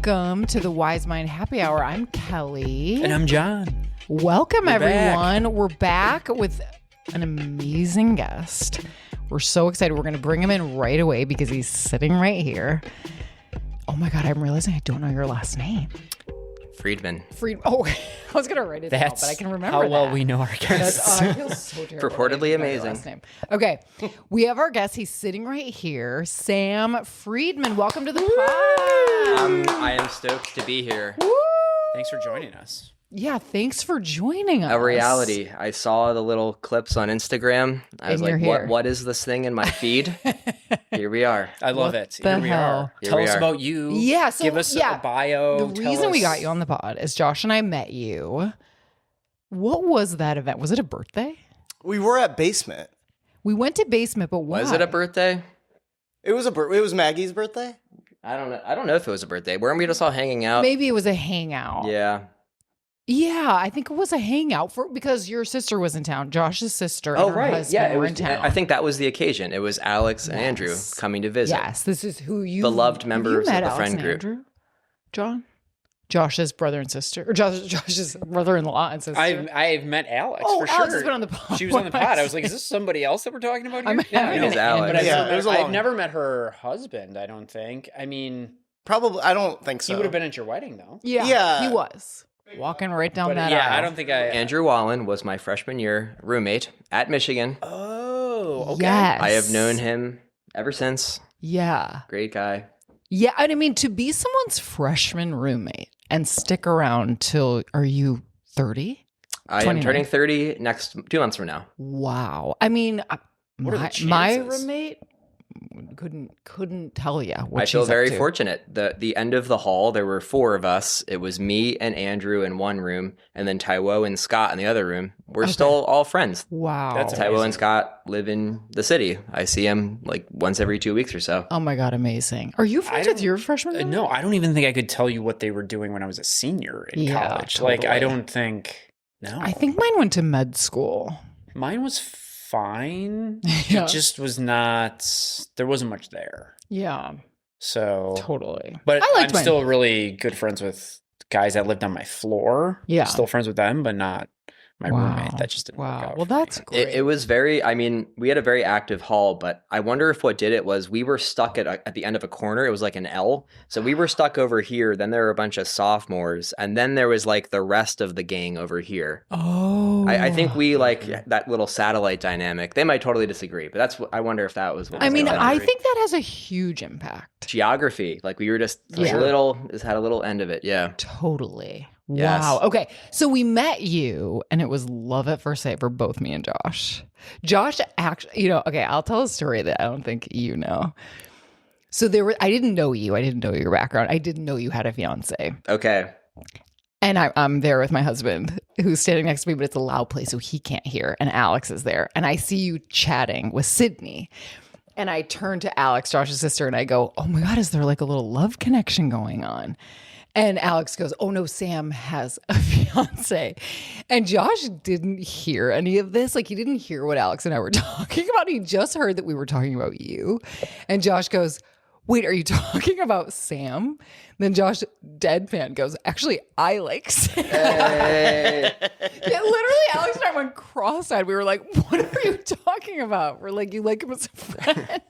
Welcome to the Wise Mind Happy Hour. I'm Kelly. And I'm John. Welcome, everyone. Back. We're back with an amazing guest. We're so excited. We're going to bring him in right away because he's sitting right here. Oh my God, I'm realizing I don't know your last name. Freedman. Oh, I was going to write it down, but I can remember how well that. we know our guests. I feel so terrible. Purportedly amazing. Last name. Okay, we have our guest. He's sitting right here. Sam Freedman. Welcome to the pod. I am stoked to be here. Woo! Thanks for joining us. Yeah, thanks for joining us. A reality. I saw the little clips on Instagram. I was like, what is this thing in my feed? Here we are. I love it. the Here we hell? are. Tell us about you. Yeah, so, give us a bio. The reason we got you on the pod is Josh and I met you. What was that event? Was it a birthday? We were at Basement. We went to Basement, but why? Was it a birthday? It was Maggie's birthday. I don't know. I don't know if it was a birthday. Weren't we just all hanging out? Maybe it was a hangout. Yeah. Yeah, I think it was a hangout because your sister was in town. Josh's sister and Oh, her right. husband Yeah, it were was. in town. I think that was the occasion. It was Alex and Andrew coming to visit. Yes, this is who you Beloved members met of the Alex friend and group. Andrew? John? Josh's brother and sister, or Josh's brother-in-law and sister. I've met Alex for sure. Alex has been on the pod. She was on the pod. I was like, is this somebody else that we're talking about here? I'm having It was Alex. But Yeah, it was a I've long- never met her husband, I don't think. I mean, Probably. I don't think so. he would have been at your wedding, though. Yeah, he was walking right down But that yeah, aisle. I don't think I... Andrew Wallen was my freshman year roommate at Michigan. Oh, okay. Yes. I have known him ever since. Yeah. Great guy. Yeah, and I mean, to be someone's freshman roommate and stick around till, are you 30? I am 29. turning 30 next 2 months from now. Wow. I mean, What are the my chances? roommate couldn't tell you what I feel she's very up to. fortunate. The end of the hall, there were 4 of us. It was me and Andrew in one room, and then Taiwo and Scott in the other room. We're still all friends. Wow. That's Taiwo amazing. and Scott live in the city. I see him like once every 2 weeks or so. Oh my God, amazing. Are you friends with your freshman roommate? No, I don't even think I could tell you what they were doing when I was a senior in Yeah, college. Like, I totally. don't think... No. I think mine went to med school. Mine was fine. Yeah. It just was not, there wasn't much there. Yeah, So, totally. but I liked I'm mine. still really good friends with guys that lived on my floor. Yeah. Still friends with them, but not my roommate. That just didn't work out. Well, for me. that's great. It was very, I mean, we had a very active hall, but I wonder if what did it was we were stuck at the end of a corner. It was like an L. So we were stuck over here. Then there were a bunch of sophomores. And then there was like the rest of the gang over here. Oh. I think we like that little satellite dynamic. They might totally disagree, but that's what I wonder if that was what I was mean, going on. I think that has a huge impact. Geography. Like we were just Yeah. just had a little end of it. Yeah. Totally. Yes. Wow. Okay. So we met you and it was love at first sight for both me and Josh. Josh actually, okay, I'll tell a story that I don't think you know. So I didn't know you. I didn't know your background. I didn't know you had a fiance. Okay. And I'm there with my husband who's standing next to me, but it's a loud place so he can't hear. And Alex is there. And I see you chatting with Sydney. And I turn to Alex, Josh's sister, and I go, oh my God, is there like a little love connection going on? And Alex goes, oh no, Sam has a fiance. And Josh didn't hear any of this. Like he didn't hear what Alex and I were talking about. He just heard that we were talking about you. And Josh goes, wait, are you talking about Sam? Then Josh, deadpan, goes, actually, I like Sam. Hey. Yeah, literally, Alex and I went cross-eyed. We were like, what are you talking about? We're like, you like him as a friend.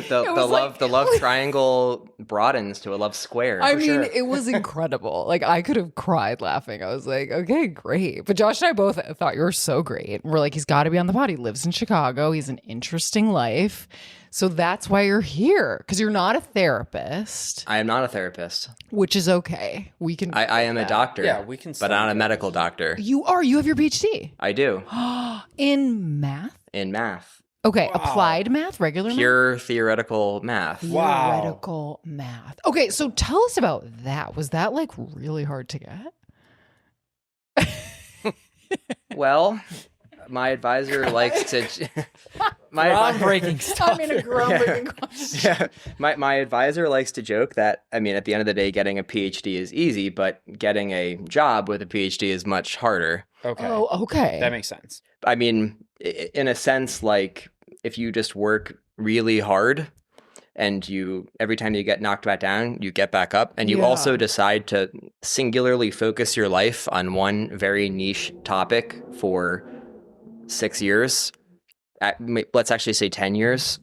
the love triangle broadens to a love square. I for mean, sure. it was incredible. Like, I could have cried laughing. I was like, okay, great. But Josh and I both thought you were so great. We're like, he's got to be on the pod. He lives in Chicago. He's an interesting life. So that's why you're here, because you're not a therapist, I am not a therapist. which is okay. We can. I am a doctor. Yeah, we can but still not a do medical doctor. You are. You have your PhD I do in math. in math, Okay, applied math, regular math. pure theoretical math. Wow. Theoretical math. Okay, so tell us about that. Was that like really hard to get? Well, my advisor likes to. Groundbreaking stuff. I mean, a groundbreaking question. Yeah, my advisor likes to joke that at the end of the day, getting a PhD is easy, but getting a job with a PhD is much harder. Okay. Oh, okay. That makes sense. I mean, in a sense, like if you just work really hard, and you every time you get knocked back down, you get back up, and you Yeah. also decide to singularly focus your life on one very niche topic for 6 years. Let's actually say 10 years.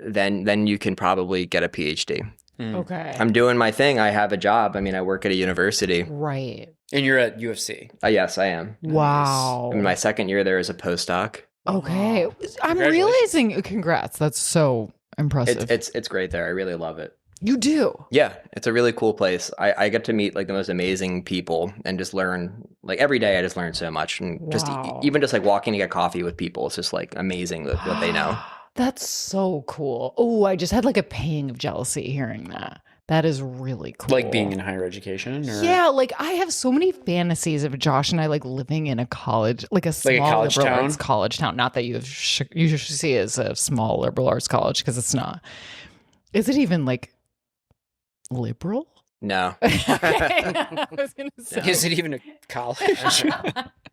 Then you can probably get a PhD. Okay. I'm doing my thing. I have a job. I mean, I work at a university. Right. And you're at UFC. Yes, I am. Wow. In my second year there as a postdoc. Okay. I'm Congratulations. realizing, congrats. That's so impressive. It's great there. I really love it. You do. Yeah, it's a really cool place. I get to meet like the most amazing people and just learn like every day. I just learn so much, and just Wow. even just like walking to get coffee with people, it's just like amazing what they know. That's so cool. Oh, I just had like a pang of jealousy hearing that. That is really cool. Like being in higher education? Or? Yeah, like I have so many fantasies of Josh and I like living in a college, like a small college liberal town? arts college town. Not that you should see it as a small liberal arts college, because it's not. Is it even like liberal? No, Okay. I was gonna say. Is it even a college?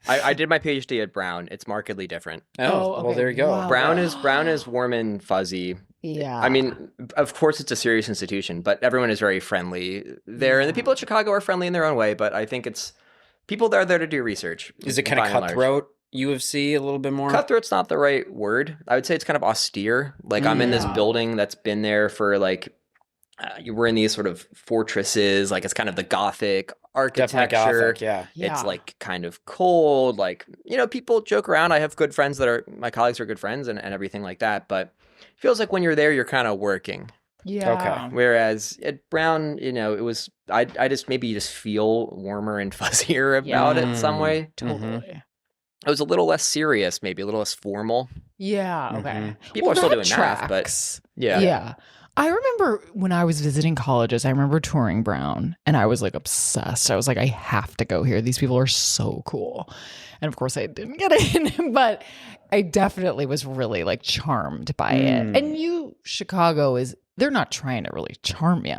I did my PhD at Brown. It's markedly different. Oh, well, okay. there you go. Wow. Brown is warm and fuzzy. Yeah. I mean, of course, it's a serious institution, but everyone is very friendly there, and the people at Chicago are friendly in their own way. But I think it's people that are there to do research. Is it kind of by and large. cutthroat? U of C a little bit more? Cutthroat's not the right word. I would say it's kind of austere. Like I'm in this Yeah. building that's been there for like we're in these sort of fortresses. Like it's kind of the Gothic Definitely architecture. Gothic, yeah. Yeah. It's like kind of cold. Like people joke around. I have good friends that are my colleagues are good friends and everything like that. But it feels like when you're there, you're kind of working. Yeah. Okay. Whereas at Brown, it was I just maybe just feel warmer and fuzzier about it in some way. Totally. It was a little less serious, maybe a little less formal. Yeah. Okay. Mhm. People are still that doing math, but tracks. yeah. Yeah. I remember when I was visiting colleges, I remember touring Brown and I was like obsessed. I was like, I have to go here. These people are so cool. And of course I didn't get in, but I definitely was really like charmed by it. And Chicago they're not trying to really charm you.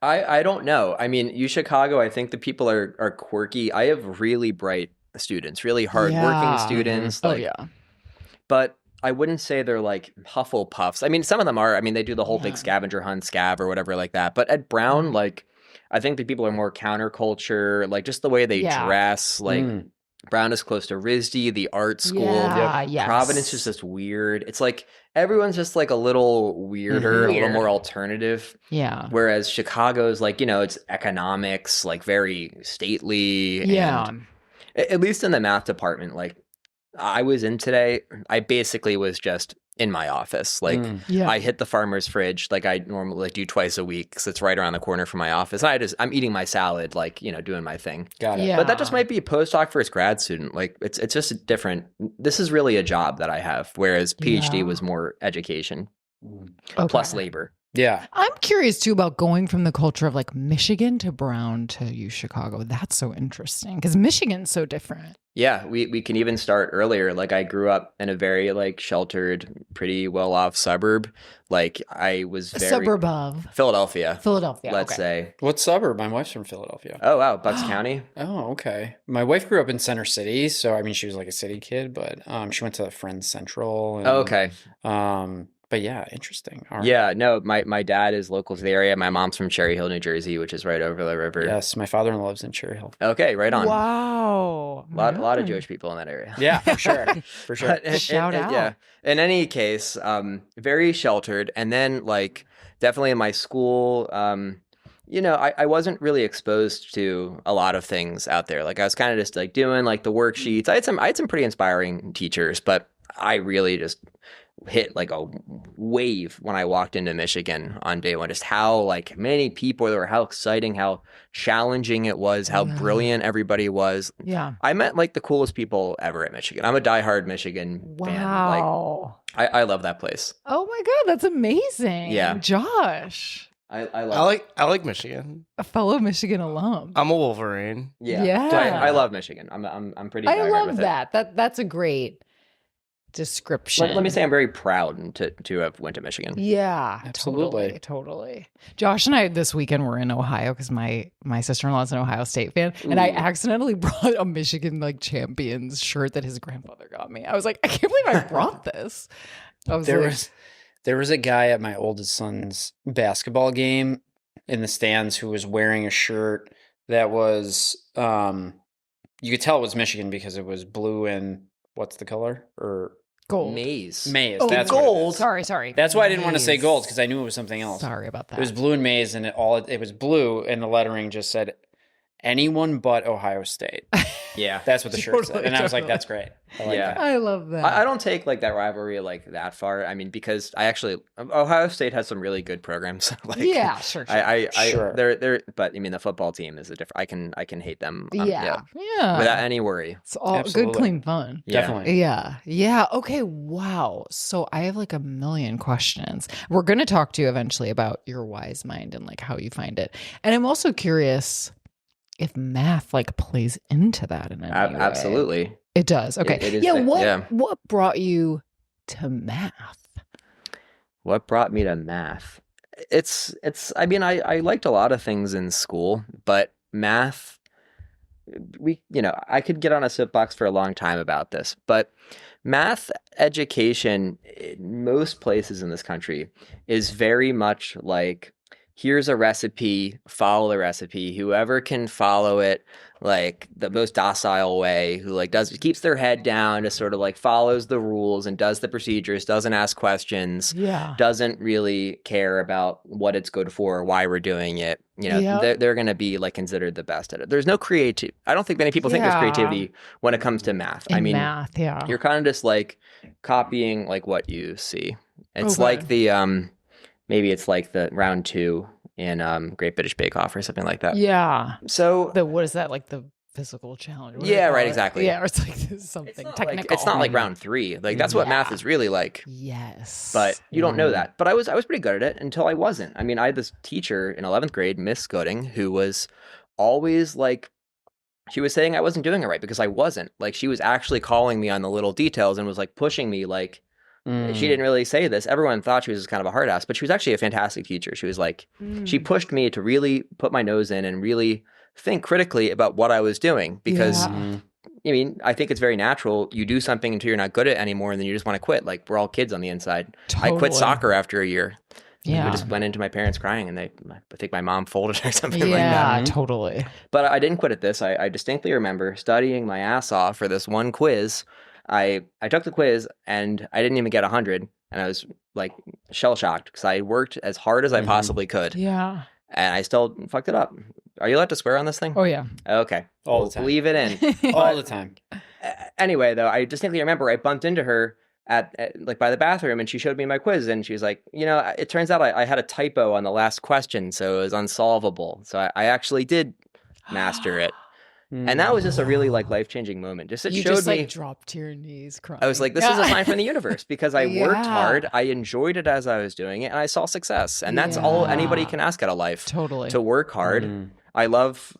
I don't know. I mean, Chicago, I think the people are quirky. I have really bright students, really hardworking Yeah. students. Oh Like, yeah. but I wouldn't say they're like Hufflepuffs. I mean, some of them are. I mean, they do the whole big Yeah. scavenger hunt, scav or whatever like that. But at Brown, like, I think the people are more counterculture, like just the way they Yeah. dress. Like, Brown is close to RISD, the art school. Yeah, yes. Providence is just weird. It's like everyone's just like a little weirder, a little Weird. more alternative. Yeah. Whereas Chicago's like, it's economics, like very stately. Yeah. And at least in the math department, like I was in today, I basically was just in my office. Like Yeah. I hit the farmer's fridge like I normally do twice a week because it's right around the corner from my office. And I'm eating my salad, like, doing my thing. Got it. Yeah. But that just might be a postdoc versus grad student. Like it's just different. This is really a job that I have, whereas PhD Yeah. was more education Okay. plus labor. Yeah. I'm curious too about going from the culture of like Michigan to Brown to Chicago. That's so interesting because Michigan's so different. Yeah, we can even start earlier. Like I grew up in a very like sheltered, pretty well off suburb. Like I was A very suburb of Philadelphia, Philadelphia. let's okay. say. What suburb? My wife's from Philadelphia. Oh wow, Bucks County. Oh, okay. My wife grew up in Center City, so I mean, she was like a city kid, but she went to Friends Central. And, Oh, okay. But yeah, interesting. All right. Yeah, no, my dad is local to the area. My mom's from Cherry Hill, New Jersey, which is right over the river. Yes, my father-in-law lives in Cherry Hill. Okay, right on. Wow. A lot of Jewish people in that area. Yeah, for sure. For sure. But Shout out. Yeah. In any case, very sheltered. And then like definitely in my school, I wasn't really exposed to a lot of things out there. Like I was kind of just like doing like the worksheets. I had some pretty inspiring teachers, but I really just hit like a wave when I walked into Michigan on day one. Just how like many people there were, how exciting, how challenging it was, how Yeah. brilliant everybody was. Yeah. I met like the coolest people ever at Michigan. I'm a diehard Michigan fan. Like Wow. I love that place. Oh my God, that's amazing. Yeah. Josh, I I love like Michigan. a fellow Michigan alum. I'm a Wolverine. yeah. I love Michigan. I'm pretty I diehard love with it. that. That's a great description. Let me say I'm very proud to have went to Michigan. Yeah, Absolutely. totally. Josh and I this weekend were in Ohio because my sister-in-law is an Ohio State fan, and I accidentally brought a Michigan like champions shirt that his grandfather got me. I was like, I can't believe I brought this. I was There like, was There was a guy at my oldest son's basketball game in the stands who was wearing a shirt that was, you could tell it was Michigan because it was blue and what's the color? Or Gold. Maize. maize. Oh, That's what it gold. is. Sorry. That's why I didn't want to say Maize. gold, because I knew it was something else. Sorry about that. It was blue and maize, and it was blue, and the lettering just said anyone but Ohio State. Yeah. That's what the shirt said. Totally, And I was like, totally. that's great. I like Yeah. that. I love that. I don't take like that rivalry like that far. I mean, because Ohio State has some really good programs. Like, yeah, sure. Sure. They're, but I mean, the football team is a different. I can hate them. yeah. Without any worry. It's all Absolutely. good, clean fun. Yeah. Definitely. Yeah. Okay. Wow. So I have like a million questions. We're going to talk to you eventually about your wise mind and like how you find it. And I'm also curious if math like plays into that in any way. Absolutely. It does. Okay. It is yeah. the- What brought you to math? What brought me to math? I mean, I liked a lot of things in school, but math, I could get on a soapbox for a long time about this, but math education in most places in this country is very much like, here's a recipe, follow the recipe. Whoever can follow it like the most docile way, who like keeps their head down, just sort of like follows the rules and does the procedures, doesn't ask questions, Yeah. doesn't really care about what it's good for or why we're doing it. They're going to be like considered the best at it. There's no creativity. I don't think many people think there's Yeah. creativity when it comes to math. I mean, math. Yeah. you're kind of just like copying like what you see. It's Okay. like the maybe it's like the round 2 in Great British Bake Off or something like that. Yeah. So What is that? Like the physical challenge? What do they Yeah, call right, it? exactly. Yeah. Or it's like something technical. it's not like round 3. Like that's what math Yeah. is really like. Yes. But you don't know that. But I was pretty good at it until I wasn't. I mean, I had this teacher in 11th grade, Miss Gooding, who was always like, she was saying I wasn't doing it right because I wasn't. Like she was actually calling me on the little details and was like pushing me like, she didn't really say this. Everyone thought she was kind of a hard ass, but she was actually a fantastic teacher. She was like, she pushed me to really put my nose in and really think critically about what I was doing because, Yeah. I mean, I think it's very natural. You do something until you're not good at it anymore and then you just want to quit. Like we're all kids on the inside. I quit Totally. soccer after a year. Yeah. I just went into my parents crying and I think my mom folded or something like that. Yeah, totally. But I didn't quit at this. I distinctly remember studying my ass off for this one quiz. I took the quiz and I didn't even get 100. And I was like shell shocked because I worked as hard as I possibly could. Yeah. And I still fucked it up. Are you allowed to swear on this thing? Oh, yeah. Okay. All We'll the time. leave it in. All the time. Anyway, though, I distinctly remember I bumped into her at like by the bathroom and she showed me my quiz and she was like, it turns out I had a typo on the last question, so it was unsolvable. So I actually did master it. And that was just a really like life-changing moment. Just it You showed just me. like dropped to your knees crying. I was like, this is a sign from the universe because I worked Yeah. hard, I enjoyed it as I was doing it, and I saw success. And that's all anybody can ask out of life. Totally. To work hard. I love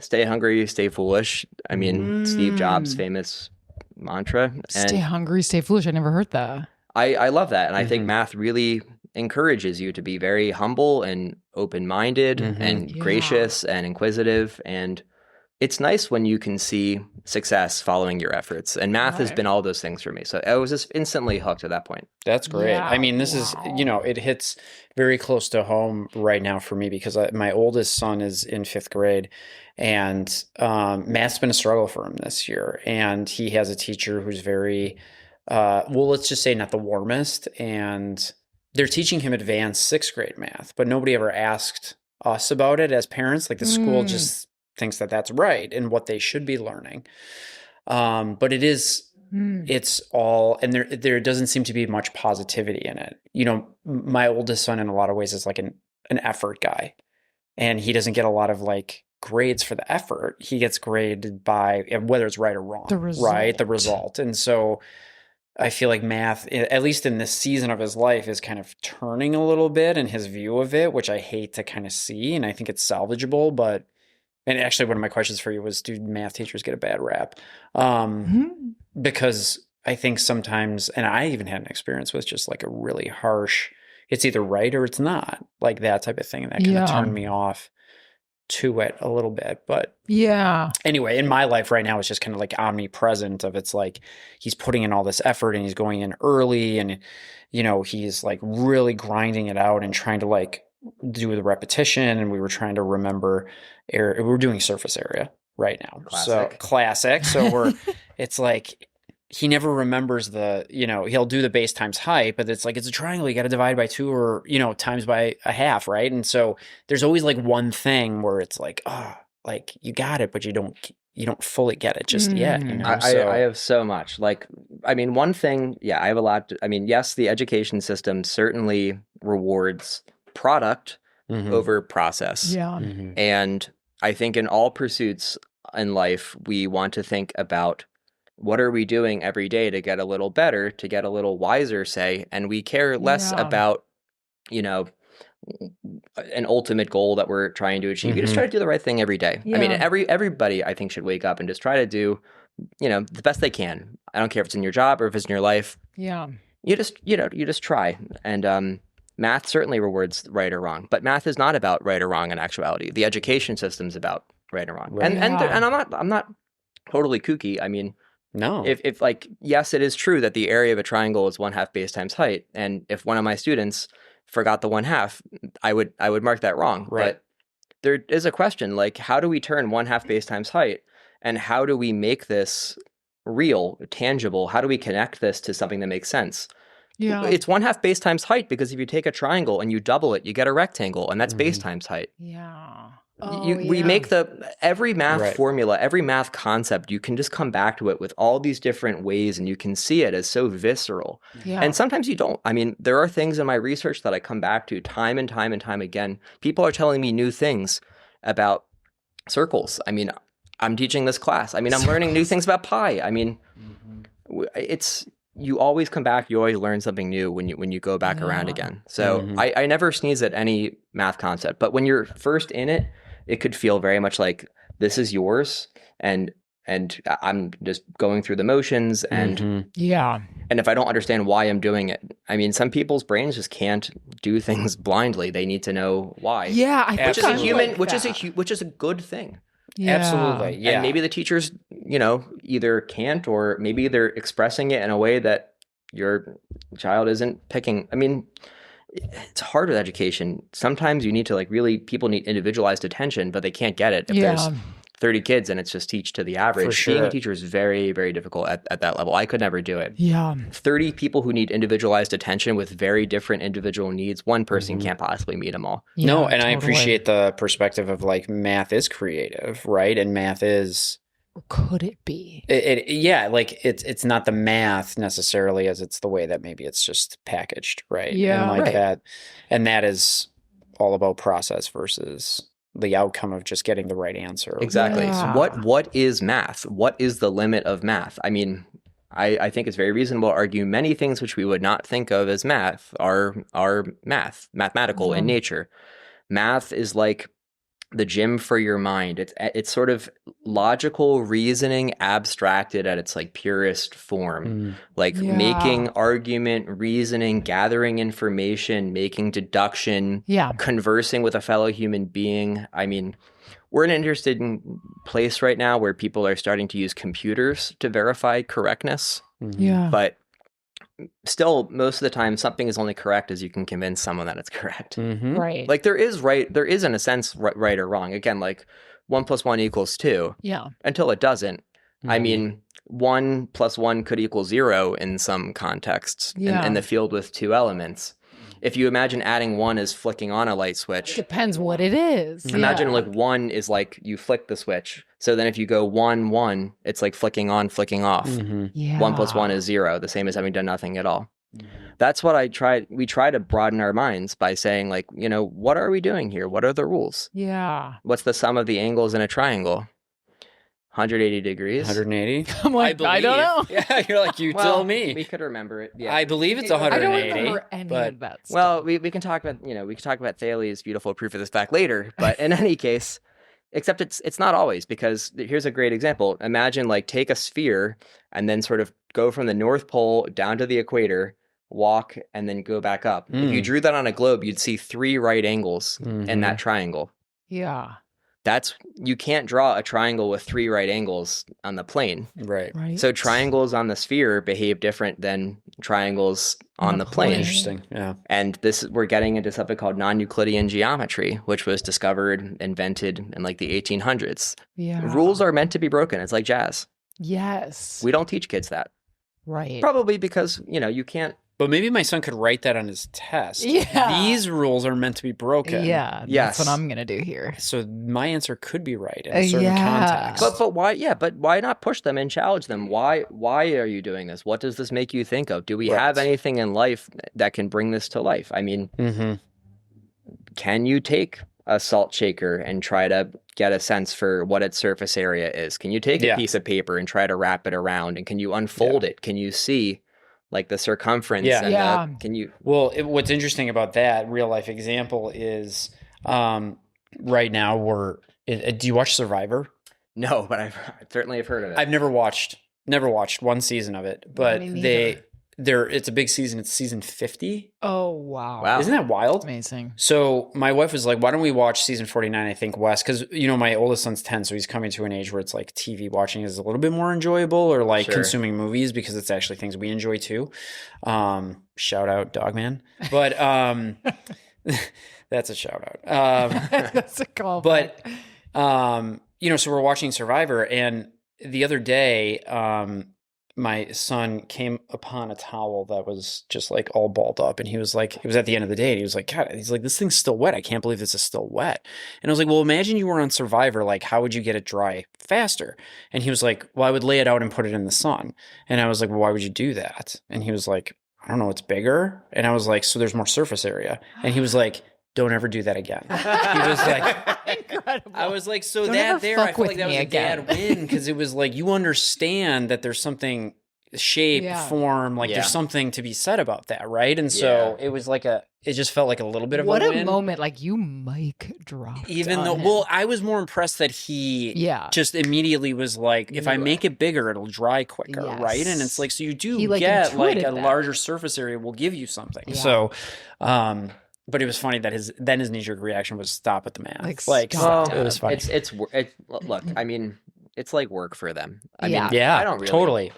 stay hungry, stay foolish. I mean, Steve Jobs' famous mantra. And Stay hungry, stay foolish. I never heard that. I love that. And I think math really encourages you to be very humble and open-minded and Yeah. gracious and inquisitive. And it's nice when you can see success following your efforts. And math has Right. been all those things for me. So I was just instantly hooked at that point. That's great. Yeah, I mean, this is, it hits very close to home right now for me because my oldest son is in 5th grade and math's been a struggle for him this year. And he has a teacher who's very, let's just say not the warmest. And they're teaching him advanced 6th grade math, but nobody ever asked us about it as parents. Like the school just thinks that that's right and what they should be learning. But it is, it's all, and there doesn't seem to be much positivity in it. My oldest son in a lot of ways is like an effort guy, and he doesn't get a lot of like grades for the effort. He gets graded by whether it's right or wrong, right? The result. And so I feel like math, at least in this season of his life, is kind of turning a little bit in his view of it, which I hate to kind of see. And I think it's salvageable, and actually, one of my questions for you was, do math teachers get a bad rap? Because I think sometimes, and I even had an experience with just like a really harsh, it's either right or it's not, like that type of thing. And that kind of turned me off. to it a little bit. But Yeah. anyway, in my life right now, it's just kind of like omnipresent of it's like he's putting in all this effort and he's going in early and, you know, he's like really grinding it out and trying to like do the repetition. And we were trying to remember we're doing surface area right now. So classic. So it's like, he never remembers he'll do the base times height, but it's like, it's a triangle. You got to divide by 2 or, times by a half. Right. And so there's always like one thing where it's like, like you got it, but you don't fully get it just yet. I have so much. Like, I mean, one thing, I have a lot. Yes, the education system certainly rewards product over process. Yeah. And I think in all pursuits in life, we want to think about what are we doing every day to get a little better, to get a little wiser, say, and we care less about, an ultimate goal that we're trying to achieve. You just try to do the right thing every day. Yeah. I mean, everybody I think should wake up and just try to do, the best they can. I don't care if it's in your job or if it's in your life. Yeah. You just try. And math certainly rewards right or wrong, but math is not about right or wrong in actuality. The education system's about right or wrong. Right. And I'm not totally kooky. I mean, no. If like, yes, it is true that the area of a triangle is 1/2 base times height. And if one of my students forgot the 1/2, I would mark that wrong. Right. But there is a question, like, how do we turn 1/2 base times height? And how do we make this real, tangible? How do we connect this to something that makes sense? Yeah. It's 1/2 base times height, because if you take a triangle and you double it, you get a rectangle, and that's base times height. Yeah. We make every math formula, every math concept, you can just come back to it with all these different ways, and you can see it as so visceral. Yeah. And sometimes you don't. I mean, there are things in my research that I come back to time and time and time again. People are telling me new things about circles. I mean, I'm teaching this class. I mean, I'm learning new things about pi. I mean, you always come back, you always learn something new when you go back around again. So I never sneeze at any math concept, but when you're first in it, it could feel very much like this is yours, and I'm just going through the motions, and and if I don't understand why I'm doing it, I mean, some people's brains just can't do things blindly. They need to know why. Yeah, I think which is a I'm human, like which is a good thing. Yeah. Absolutely. Yeah. And maybe the teachers, either can't, or maybe they're expressing it in a way that your child isn't picking. I mean, it's hard with education. Sometimes you need to people need individualized attention, but they can't get it if there's 30 kids and it's just teach to the average. For sure. Being a teacher is very, very difficult at that level. I could never do it. Yeah. 30 people who need individualized attention with very different individual needs. One person can't possibly meet them all. Yeah, no, and totally. I appreciate the perspective of like math is creative, right? And math is could it be? It's not the math necessarily as it's the way that maybe it's just packaged, right? Yeah. And that, and that is all about process versus the outcome of just getting the right answer. Exactly. Yeah. So what is math? What is the limit of math? I mean, I think it's very reasonable to argue many things which we would not think of as math are mathematical in nature. Math is like the gym for your mind. It's sort of logical reasoning abstracted at its like purest form, making argument, reasoning, gathering information, making deduction, conversing with a fellow human being. I mean, we're in an interesting place right now where people are starting to use computers to verify correctness. Yeah. But still, most of the time, something is only correct as you can convince someone that it's correct. Right. Like there is in a sense right or wrong. Again, like 1 + 1 = 2. Yeah. Until it doesn't. I mean, 1 + 1 could equal 0 in some contexts in the field with 2 elements. If you imagine adding 1 as flicking on a light switch. Depends what it is. Imagine like 1 is like you flick the switch. So then if you go 1, 1, it's like flicking on, flicking off. Yeah. 1 + 1 is 0, the same as having done nothing at all. That's what we try to broaden our minds by saying like, what are we doing here? What are the rules? Yeah. What's the sum of the angles in a triangle? 180 degrees. 180? I'm like, I don't know. Yeah, you're like, tell me. We could remember it. Yeah. I believe it's I 180. don't remember any of that stuff. Well, we can talk about Thales' beautiful proof of this fact later, but in any case, except it's not always, because here's a great example. Imagine like take a sphere and then sort of go from the North Pole down to the equator, walk, and then go back up. If you drew that on a globe, you'd see 3 right angles in that triangle. Yeah. you can't draw a triangle with 3 right angles on the plane. Right. So triangles on the sphere behave different than triangles on the plane. Interesting. Yeah. And we're getting into something called non-Euclidean geometry, which was discovered, invented in like the 1800s. Yeah. Rules are meant to be broken. It's like jazz. Yes. We don't teach kids that. Right. Probably because, you can't. But maybe my son could write that on his test. Yeah. These rules are meant to be broken. Yeah. Yes. That's what I'm going to do here. So my answer could be right in a certain Yeah. context. But why? Yeah, but why not push them and challenge them? Why are you doing this? What does this make you think of? Do we Right. have anything in life that can bring this to life? I mean, can you take a salt shaker and try to get a sense for what its surface area is? Can you take a piece of paper and try to wrap it around? And can you unfold it? Can you see like the circumference? Yeah. And can you? Well, what's interesting about that real life example is right now do you watch Survivor? No, but I certainly have heard of it. I've never watched one season of it, but Me neither. it's a big season. It's season 50. Oh, wow. Wow. Isn't that wild? Amazing. So my wife was like, why don't we watch season 49, I think, Wes? Because, my oldest son's 10, so he's coming to an age where it's like TV watching is a little bit more enjoyable, or like Sure. consuming movies because it's actually things we enjoy too. Shout out Dogman. But that's a shout out. That's a call. But, so we're watching Survivor, and the other day, my son came upon a towel that was just like all balled up, and he was like, it was at the end of the day, and he was like, God, he's like, this thing's still wet. I can't believe this is still wet. And I was like, well, imagine you were on Survivor. Like, how would you get it dry faster? And he was like, well, I would lay it out and put it in the sun. And I was like, well, why would you do that? And he was like, I don't know, it's bigger. And I was like, so there's more surface area. And he was like, don't ever do that again. He was like, Incredible. I was like, so Don't that ever there, I fuck feel with like that was me a again. bad win, because it was like, you understand that there's something, shape, form, like there's something to be said about that, right? And so it was like it just felt like a little bit of what a a win. moment, like you mic dropped. Even on though, him. well, I was more impressed that he just immediately was like, if I make it bigger, it'll dry quicker, right? And it's like, so you do He, like, get like a intuited that. larger surface area will give you something. Yeah. So, but it was funny that his knee-jerk reaction was stop at the math. Like, stop. stop. It was funny. It's look. I mean, it's like work for them. I mean, yeah, I don't really. totally.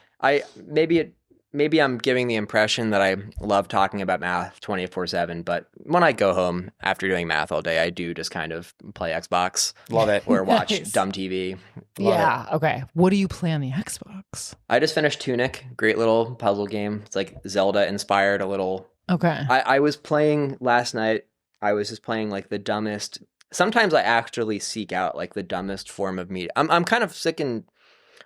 Maybe I'm giving the impression that I love talking about math 24/7, but when I go home after doing math all day, I do just kind of play Xbox, Love it. or watch Nice. dumb TV. Yeah. Okay. What do you play on the Xbox? I just finished Tunic, great little puzzle game. It's like Zelda inspired a little. Okay. I was playing last night. I was just playing like the dumbest. Sometimes I actually seek out like the dumbest form of media. I'm kind of sick and.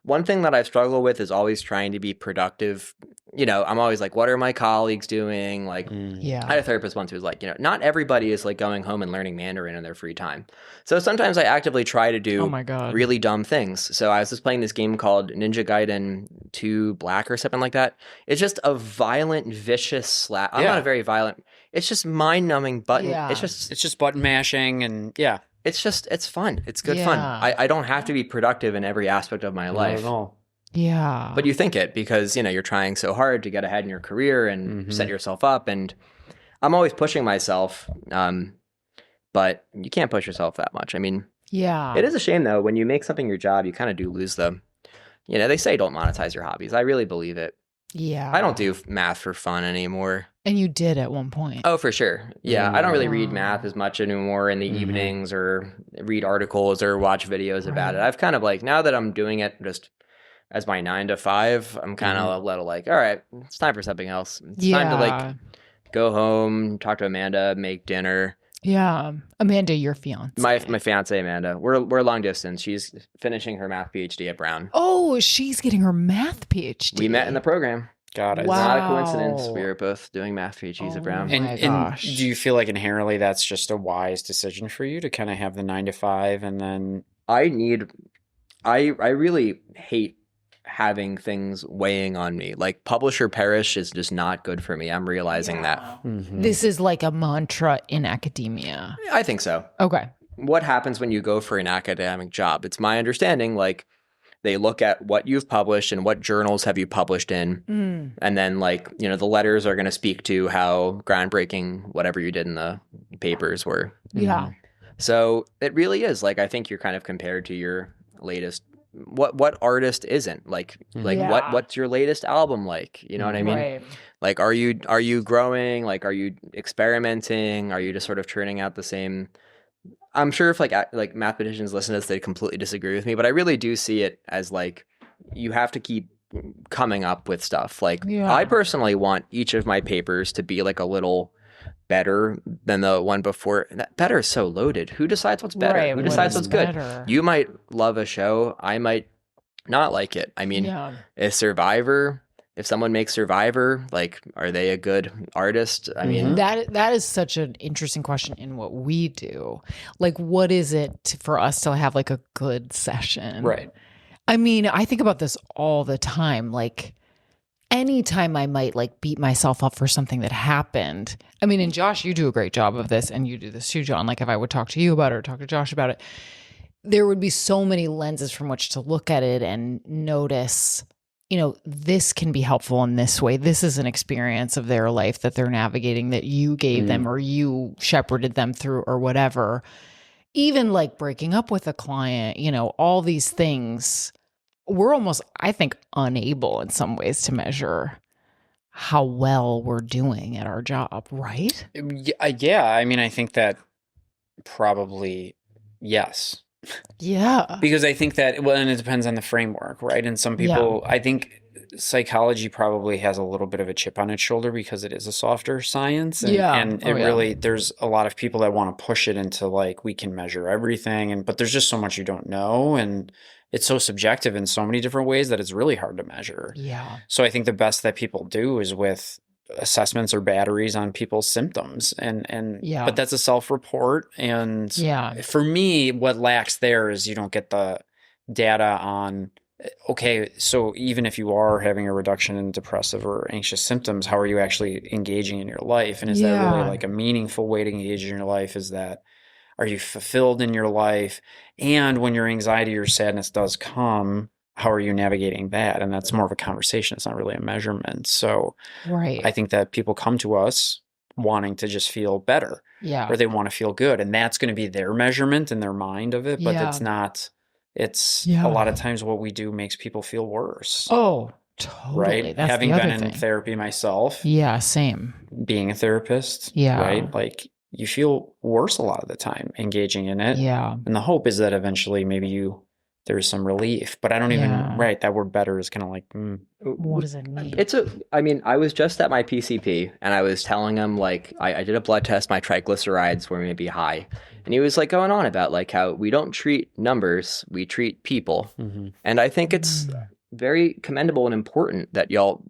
One thing that I've struggled with is always trying to be productive. I'm always like, what are my colleagues doing? Like, I had a therapist once who was like, not everybody is like going home and learning Mandarin in their free time. So sometimes I actively try to do Oh my God. really dumb things. So I was just playing this game called Ninja Gaiden 2 Black or something like that. It's just a violent, vicious slap. I'm not a very violent. It's just mind-numbing button. Yeah. It's just button mashing and it's fun. It's good fun. I don't have to be productive in every aspect of my life. Not at all. Yeah. But you think it because, you're trying so hard to get ahead in your career and set yourself up. And I'm always pushing myself. But you can't push yourself that much. I mean, it is a shame though, when you make something your job, you kind of do lose them. They say don't monetize your hobbies. I really believe it. Yeah. I don't do math for fun anymore. And you did at one point. Oh, for sure. Yeah. I don't really read math as much anymore in the evenings or read articles or watch videos about it. I've kind of like, now that I'm doing it just as my 9 to 5, I'm kind of a little like, all right, it's time for something else. It's time to like go home, talk to Amanda, make dinner. Yeah. Amanda, your fiance. My fiance, Amanda. We're long distance. She's finishing her math PhD at Brown. Oh, she's getting her math PhD. We met in the program. Got it. It's not a coincidence. We were both doing math PhDs at Brown. my And gosh. do you feel like inherently that's just a wise decision for you to kind of have the 9 to 5 and then I really hate having things weighing on me. Like publisher perish is just not good for me. I'm realizing that. This is like a mantra in academia. I think so. Okay. What happens when you go for an academic job? It's my understanding, like they look at what you've published and what journals have you published in. And then like, the letters are going to speak to how groundbreaking whatever you did in the papers were. Yeah. So it really is like, I think you're kind of compared to your latest. What artist isn't like Yeah. what's your latest album like? You know what I mean? Right. Like, are you growing? Like, are you experimenting? Are you just sort of churning out the same? I'm sure if like mathematicians listen to this, they completely disagree with me, but I really do see it as like you have to keep coming up with stuff. Like, Yeah. I personally want each of my papers to be like a little better than the one before. That better is so loaded. Who decides what's better? Right, Who what decides is what's good? better? You might love a show. I might not like it. I mean, Yeah. if someone makes Survivor, like, are they a good artist? I mean, That is such an interesting question in what we do. Like, what is it for us to have like a good session? Right. I mean, I think about this all the time. Like, anytime I might like beat myself up for something that happened. I mean, and Josh, you do a great job of this, and you do this too, John. Like, if I would talk to you about it or talk to Josh about it, there would be so many lenses from which to look at it and notice, you know, this can be helpful in this way. This is an experience of their life that they're navigating that you gave them or you shepherded them through or whatever. Even like breaking up with a client, you know, all these things, we're almost, I think, unable in some ways to measure how well we're doing at our job, right? Yeah. I mean, I think that probably yes. Yeah. Because I think that, well, and it depends on the framework, right? And some people, I think psychology probably has a little bit of a chip on its shoulder because it is a softer science. And, Yeah. and it really, there's a lot of people that want to push it into like, we can measure everything. But there's just so much you don't know. And it's so subjective in so many different ways that it's really hard to measure. Yeah. So I think the best that people do is with assessments or batteries on people's symptoms but that's a self-report. And for me, what lacks there is you don't get the data on, okay, so even if you are having a reduction in depressive or anxious symptoms, how are you actually engaging in your life? And is that really like a meaningful way to engage in your life? Are you fulfilled in your life? And when your anxiety or sadness does come, how are you navigating that? And that's more of a conversation. It's not really a measurement. So I think that people come to us wanting to just feel better, or they want to feel good. And that's going to be their measurement in their mind of it. But it's not, a lot of times what we do makes people feel worse. Oh, totally. Right. That's Having the other been in thing. therapy myself. Yeah, same. Being a therapist. Yeah. Right. Like you feel worse a lot of the time engaging in it. Yeah. And the hope is that eventually maybe there's some relief, but I don't even, that word better is kind of like, what does it mean? I mean, I was just at my PCP and I was telling him like, I did a blood test, my triglycerides were maybe high. And he was like going on about like how we don't treat numbers, we treat people. Mm-hmm. And I think it's very commendable and important that y'all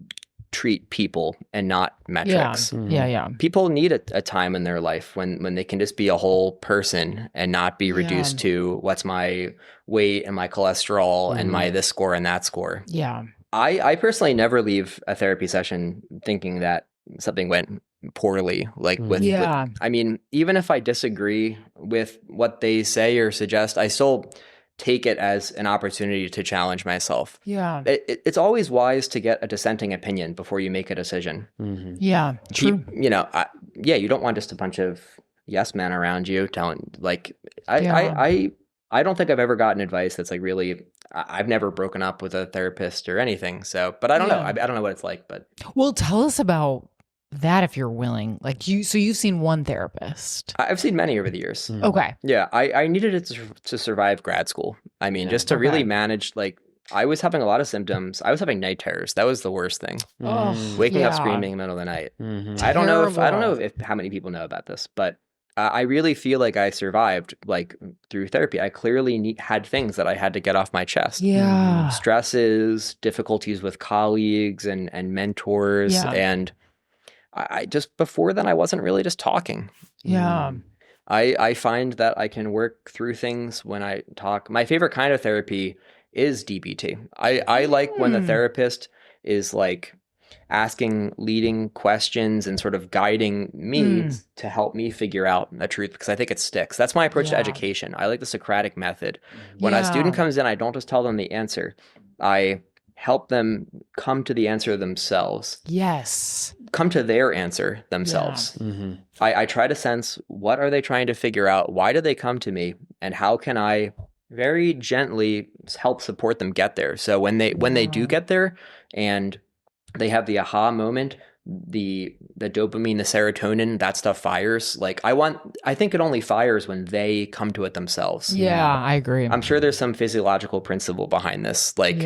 treat people and not metrics. Yeah. People need a time in their life when they can just be a whole person and not be reduced to what's my weight and my cholesterol and my this score and that score. Yeah. I personally never leave a therapy session thinking that something went poorly. Like I mean, even if I disagree with what they say or suggest, I still take it as an opportunity to challenge myself. Yeah. It's always wise to get a dissenting opinion before you make a decision. Mm-hmm. Yeah, true. You know, you don't want just a bunch of yes men around you telling like, I don't think I've ever gotten advice that's like really, I've never broken up with a therapist or anything. So, but I don't know. I don't know what it's like, but. Well, tell us about that if you're willing. Like so you've seen one therapist. I've seen many over the years. Okay. Yeah. I needed it to survive grad school. I mean, just to really manage, like, I was having a lot of symptoms. I was having night terrors. That was the worst thing. Waking up screaming in the middle of the night. I don't know if how many people know about this, but I really feel like I survived like through therapy. I clearly had things that I had to get off my chest. Yeah. Stresses, difficulties with colleagues and mentors. And I just, before then, I wasn't really just talking. Yeah. I find that I can work through things when I talk. My favorite kind of therapy is DBT. I like when the therapist is like asking leading questions and sort of guiding me to help me figure out the truth, because I think it sticks. That's my approach to education. I like the Socratic method. When a student comes in, I don't just tell them the answer. I help them come to the answer themselves, Yes. come to their answer themselves. Mm-hmm. I try to sense, what are they trying to figure out? Why do they come to me? And how can I very gently help support them get there? So when they do get there and they have the aha moment, the dopamine, the serotonin, that stuff fires. Like I think it only fires when they come to it themselves. Yeah, I agree. I'm sure there's some physiological principle behind this. Like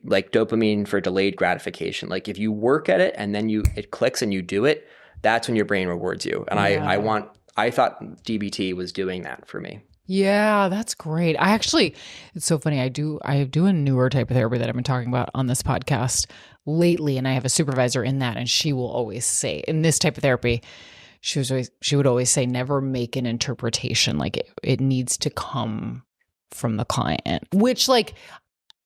like dopamine for delayed gratification. Like if you work at it and then it clicks and you do it, that's when your brain rewards you. And I thought DBT was doing that for me. Yeah, that's great. It's so funny. I do a newer type of therapy that I've been talking about on this podcast lately, and I have a supervisor in that, and she will always say, in this type of therapy, she would always say, never make an interpretation. Like it needs to come from the client, which like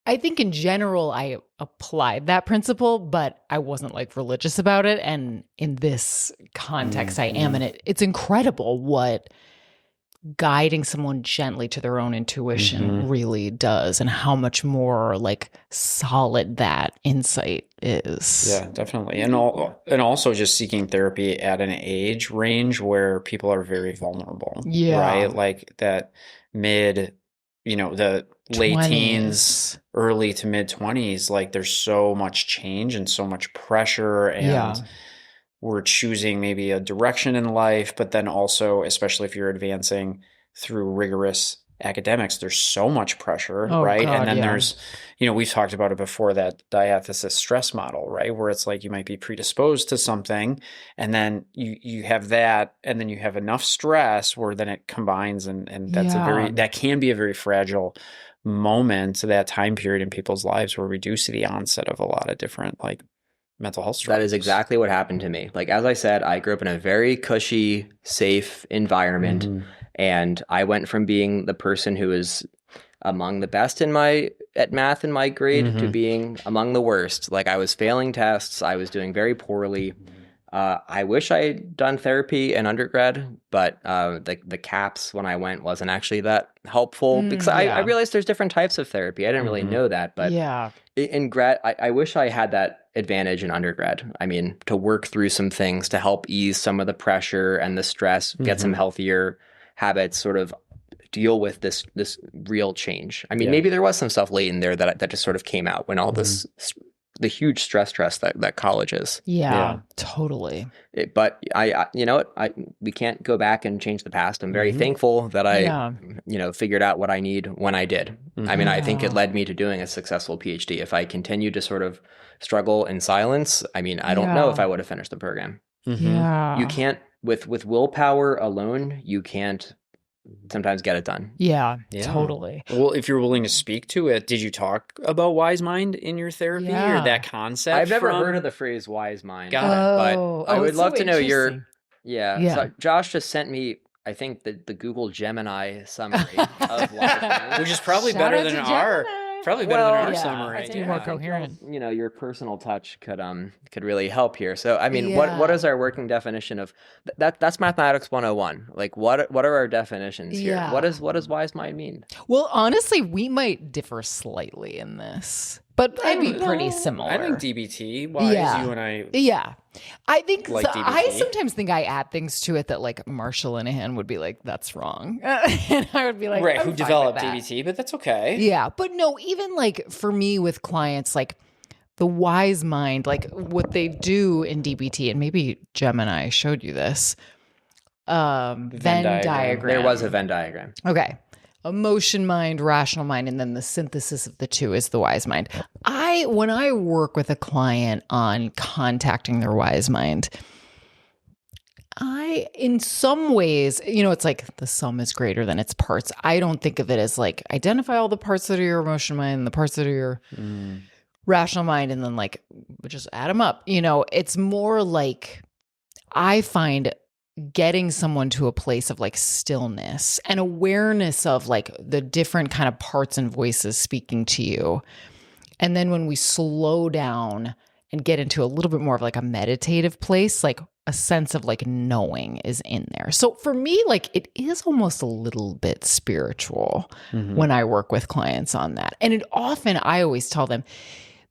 I think in general I applied that principle, but I wasn't like religious about it. And in this context, I am, and it's incredible what guiding someone gently to their own intuition really does, and how much more like solid that insight is. Yeah, definitely. And also just seeking therapy at an age range where people are very vulnerable. Yeah. Right? Like that the late 20s. teens, early to mid 20s, like there's so much change and so much pressure, and we're choosing maybe a direction in life, but then also, especially if you're advancing through rigorous academics, there's so much pressure, right? God, and then there's, we've talked about it before, that diathesis stress model, right? Where it's like you might be predisposed to something, and then you have that, and then you have enough stress where then it combines, and that's that can be a very fragile moment, that time period in people's lives where we do see the onset of a lot of different like mental health struggles. That is exactly what happened to me. Like, as I said, I grew up in a very cushy, safe environment. And I went from being the person who was among the best at math in my grade to being among the worst. Like, I was failing tests. I was doing very poorly. I wish I had done therapy in undergrad, but the CAPS when I went wasn't actually that helpful, because I realized there's different types of therapy. I didn't really know that, but in grad, I wish I had that advantage in undergrad. I mean, to work through some things to help ease some of the pressure and the stress, get some healthier habits, sort of deal with this real change. I mean, maybe there was some stuff late in there that just sort of came out when all this the huge stress that college is. Yeah, totally. But we can't go back and change the past. I'm very thankful that I, figured out what I need when I did. I mean, I think it led me to doing a successful PhD. If I continued to sort of struggle in silence, I mean, I don't know if I would have finished the program. Yeah. You can't, with willpower alone, you can't sometimes get it done. Yeah, totally. Well, if you're willing to speak to it, did you talk about wise mind in your therapy or that concept? I've never heard of the phrase wise mind. Got it. But I would love to know your... Yeah. So Josh just sent me, I think, the Google Gemini summary of wise mind. Which is probably Shout better out than to our... Gemini. Probably better than our yeah, summary. I think more coherent. Your personal touch could really help here. So, I mean, what is our working definition of that's mathematics 101. Like, what are our definitions here? Yeah. What does wise mind mean? Well, honestly, we might differ slightly in this, but I'd be pretty similar. I think DBT wise, you and I. Yeah. I think like so. DBT. I sometimes think I add things to it that like Marshall Linehan would be like, that's wrong. And I would be like, right, I'm who fine developed with that. DBT, but that's okay. Yeah. But no, even like for me with clients, like the wise mind, like what they do in DBT, and maybe Gemini showed you this, Venn diagram. There was a Venn diagram. Okay. Emotion mind, rational mind, and then the synthesis of the two is the wise mind. When I work with a client on contacting their wise mind, in some ways, it's like the sum is greater than its parts. I don't think of it as like identify all the parts that are your emotion mind and the parts that are your rational mind, and then like just add them up. It's more like I find getting someone to a place of like stillness and awareness of like the different kind of parts and voices speaking to you. And then when we slow down and get into a little bit more of like a meditative place, like a sense of like knowing is in there. So for me, like it is almost a little bit spiritual when I work with clients on that. And I always tell them,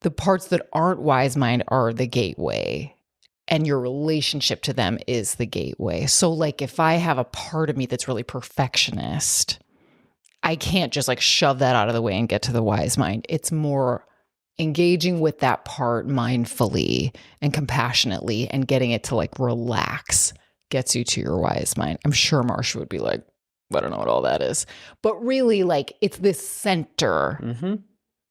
the parts that aren't wise mind are the gateway, and your relationship to them is the gateway. So like if I have a part of me that's really perfectionist, I can't just like shove that out of the way and get to the wise mind. It's more engaging with that part mindfully and compassionately and getting it to like relax gets you to your wise mind. I'm sure Marsha would be like, I don't know what all that is. But really, like, it's this center. Mm-hmm.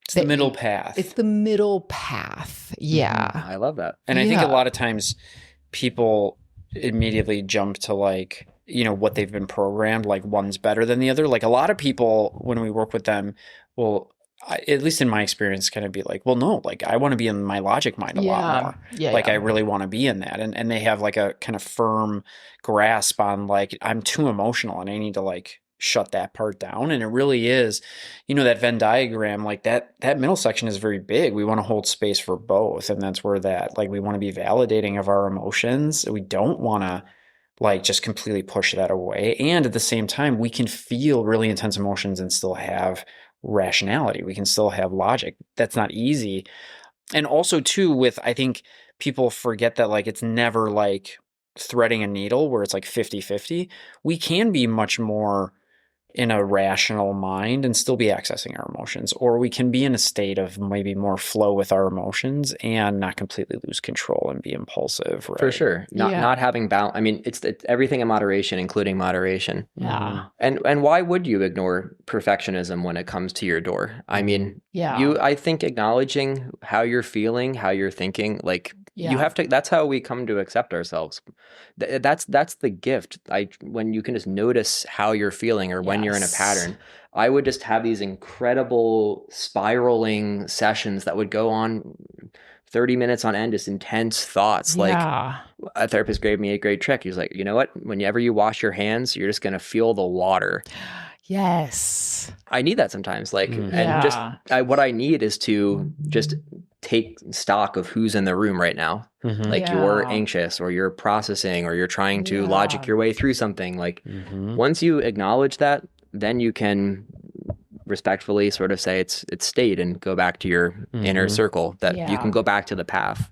It's the middle path. It's the middle path. Yeah. I love that. And I think a lot of times people immediately jump to like, you know, what they've been programmed, like one's better than the other. Like a lot of people, when we work with them, will, at least in my experience, kind of be like, well, no, like I want to be in my logic mind a lot more. Yeah. Like I really want to be in that. And they have like a kind of firm grasp on like, I'm too emotional and I need to like shut that part down. And it really is, you know, that Venn diagram, like that middle section is very big. We want to hold space for both. And that's where that, like, we want to be validating of our emotions. We don't want to like just completely push that away. And at the same time, we can feel really intense emotions and still have rationality. We can still have logic. That's not easy. And also too, with, I think people forget that like, it's never like threading a needle where it's like 50-50. We can be much more in a rational mind and still be accessing our emotions, or we can be in a state of maybe more flow with our emotions and not completely lose control and be impulsive. Right? For sure. Not having balance. I mean, it's everything in moderation, including moderation. Yeah. And why would you ignore perfectionism when it comes to your door? I mean, I think acknowledging how you're feeling, how you're thinking, like you have to, that's how we come to accept ourselves. That's the gift. When you can just notice how you're feeling or when you're in a pattern. I would just have these incredible spiraling sessions that would go on 30 minutes on end, just intense thoughts. Like a therapist gave me a great trick. He was like, you know what? Whenever you wash your hands, you're just going to feel the water. Yes. I need that sometimes. Like, and just what I need is to just take stock of who's in the room right now. Like you're anxious or you're processing or you're trying to logic your way through something. Like once you acknowledge that, then you can respectfully sort of say it's stayed and go back to your inner circle, that you can go back to the path.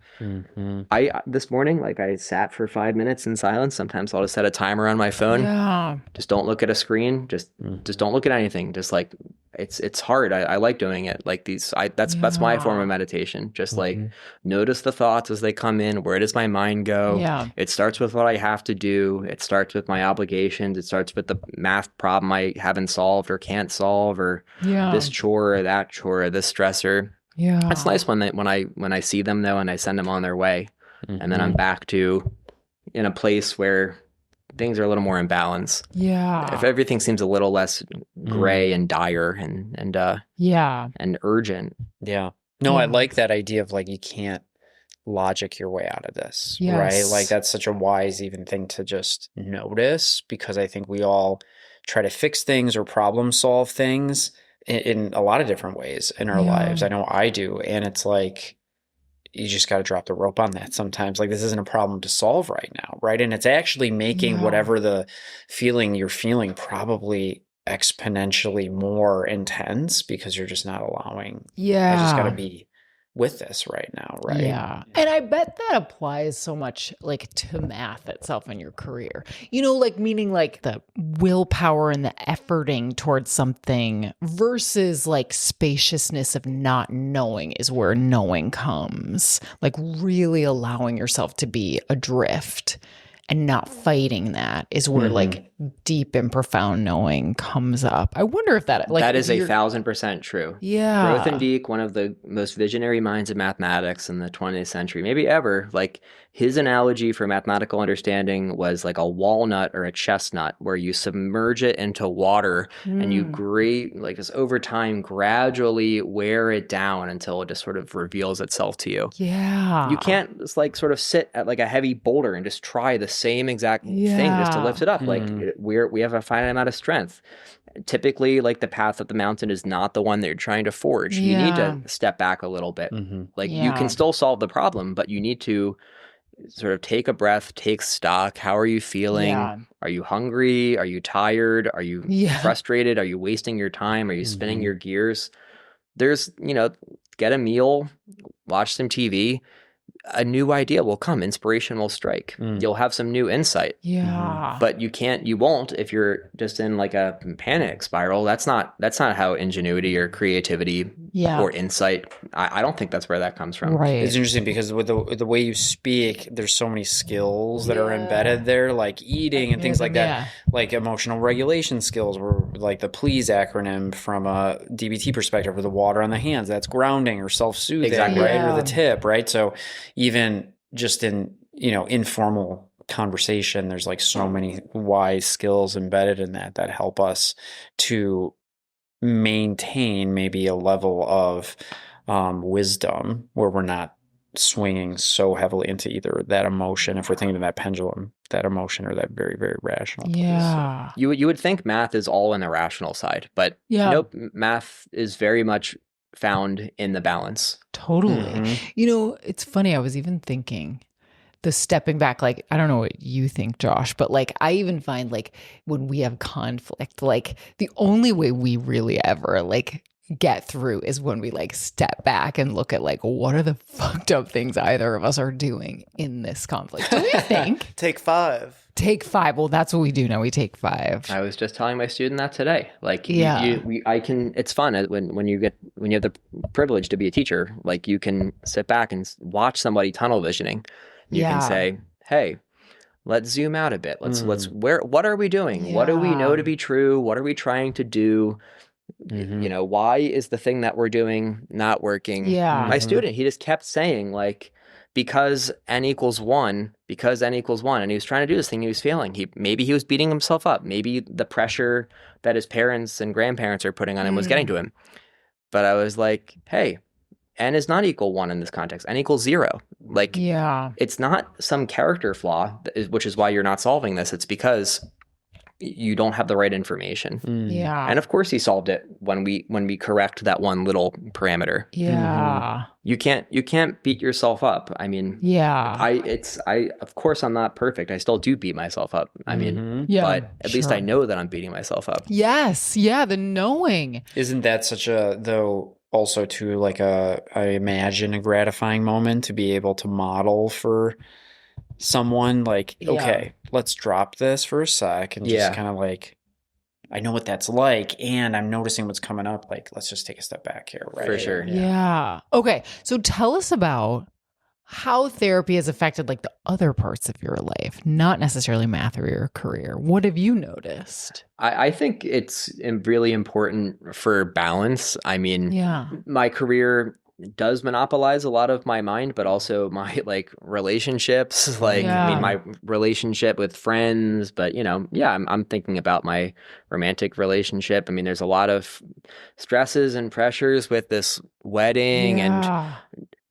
This morning, like I sat for 5 minutes in silence. Sometimes I'll just set a timer on my phone. Just don't look at a screen. Just don't look at anything. Just like it's hard. I like doing it. Like that's my form of meditation. Just like notice the thoughts as they come in. Where does my mind go? It starts with what I have to do. It starts with my obligations. It starts with the math problem I haven't solved or can't solve, or this chore or that chore or this stressor. It's nice when I see them though, and I send them on their way, and then I'm back to in a place where things are a little more in balance. If everything seems a little less gray and dire and urgent. I like that idea of like, you can't logic your way out of this, right? Like that's such a wise even thing to just notice, because I think we all try to fix things or problem solve things in a lot of different ways in our lives. I know I do. And it's like, you just got to drop the rope on that sometimes. Like, this isn't a problem to solve right now, right? And it's actually making whatever the feeling you're feeling probably exponentially more intense, because you're just not allowing. I just got to be with this right now, right? And I bet that applies so much like to math itself in your career. You know, like meaning like the willpower and the efforting towards something versus like spaciousness of not knowing is where knowing comes. Like really allowing yourself to be adrift and not fighting that is where like deep and profound knowing comes up. I wonder if that like that is 1,000% true. Grothendieck, one of the most visionary minds of mathematics in the 20th century, maybe ever, like his analogy for mathematical understanding was like a walnut or a chestnut, where you submerge it into water and you like just over time gradually wear it down until it just sort of reveals itself to you. You can't just like sort of sit at like a heavy boulder and just try the same exact thing just to lift it up. Like we have a finite amount of strength. Typically, like the path up the mountain is not the one that you're trying to forge. You need to step back a little bit. Like you can still solve the problem, but you need to sort of take a breath, take stock. How are you feeling? Are you hungry? Are you tired? Are you frustrated? Are you wasting your time? Are you spinning your gears? there's, get a meal, watch some TV, a new idea will come, inspiration will strike. You'll have some new insight. Yeah. But you won't if you're just in like a panic spiral. That's not how ingenuity or creativity or insight, I don't think that's where that comes from. Right. It's interesting because with the way you speak, there's so many skills that are embedded there, like eating and things like that, like emotional regulation skills, or like the PLEASE acronym from a DBT perspective, or the water on the hands, that's grounding or self-soothing, Exactly. right? Or the tip, right? So even just in, informal conversation, there's like so many wise skills embedded in that help us to maintain maybe a level of wisdom where we're not swinging so heavily into either that emotion, if we're thinking of that pendulum, that emotion, or that very, very rational place. You would think math is all in the rational side, but nope, math is very much found in the balance. Totally. It's funny. I was even thinking the stepping back, like, I don't know what you think, Josh, but like, I even find like when we have conflict, like the only way we really ever like get through is when we like step back and look at like, what are the fucked up things either of us are doing in this conflict? Do you think? Take 5. Take 5. Well, that's what we do now. We take 5. I was just telling my student that today. Like, it's fun when you have the privilege to be a teacher. Like, you can sit back and watch somebody tunnel visioning. You can say, hey, let's zoom out a bit. What are we doing? What do we know to be true? What are we trying to do? Why is the thing that we're doing not working? My student, he just kept saying like, because n equals 1, and he was trying to do this thing, he was failing. Maybe he was beating himself up. Maybe the pressure that his parents and grandparents are putting on him was getting to him. But I was like, hey, n is not equal 1 in this context. N equals 0. Like, it's not some character flaw, which is why you're not solving this. It's because you don't have the right information. And of course he solved it when we correct that one little parameter. You can't beat yourself up. I mean, of course I'm not perfect. I still do beat myself up. I mean, but at least I know that I'm beating myself up. The knowing. Isn't that such a, though, also too, like I imagine a gratifying moment to be able to model for someone, like, okay, let's drop this for a sec and just kind of like, I know what that's like, and I'm noticing what's coming up. Like, let's just take a step back here, right? For sure. Okay, so tell us about how therapy has affected like the other parts of your life, not necessarily math or your career. What have you noticed? I think it's really important for balance. I mean, my career does monopolize a lot of my mind, but also my like relationships, like I mean, my relationship with friends, but I'm thinking about my romantic relationship. I mean, there's a lot of stresses and pressures with this wedding, and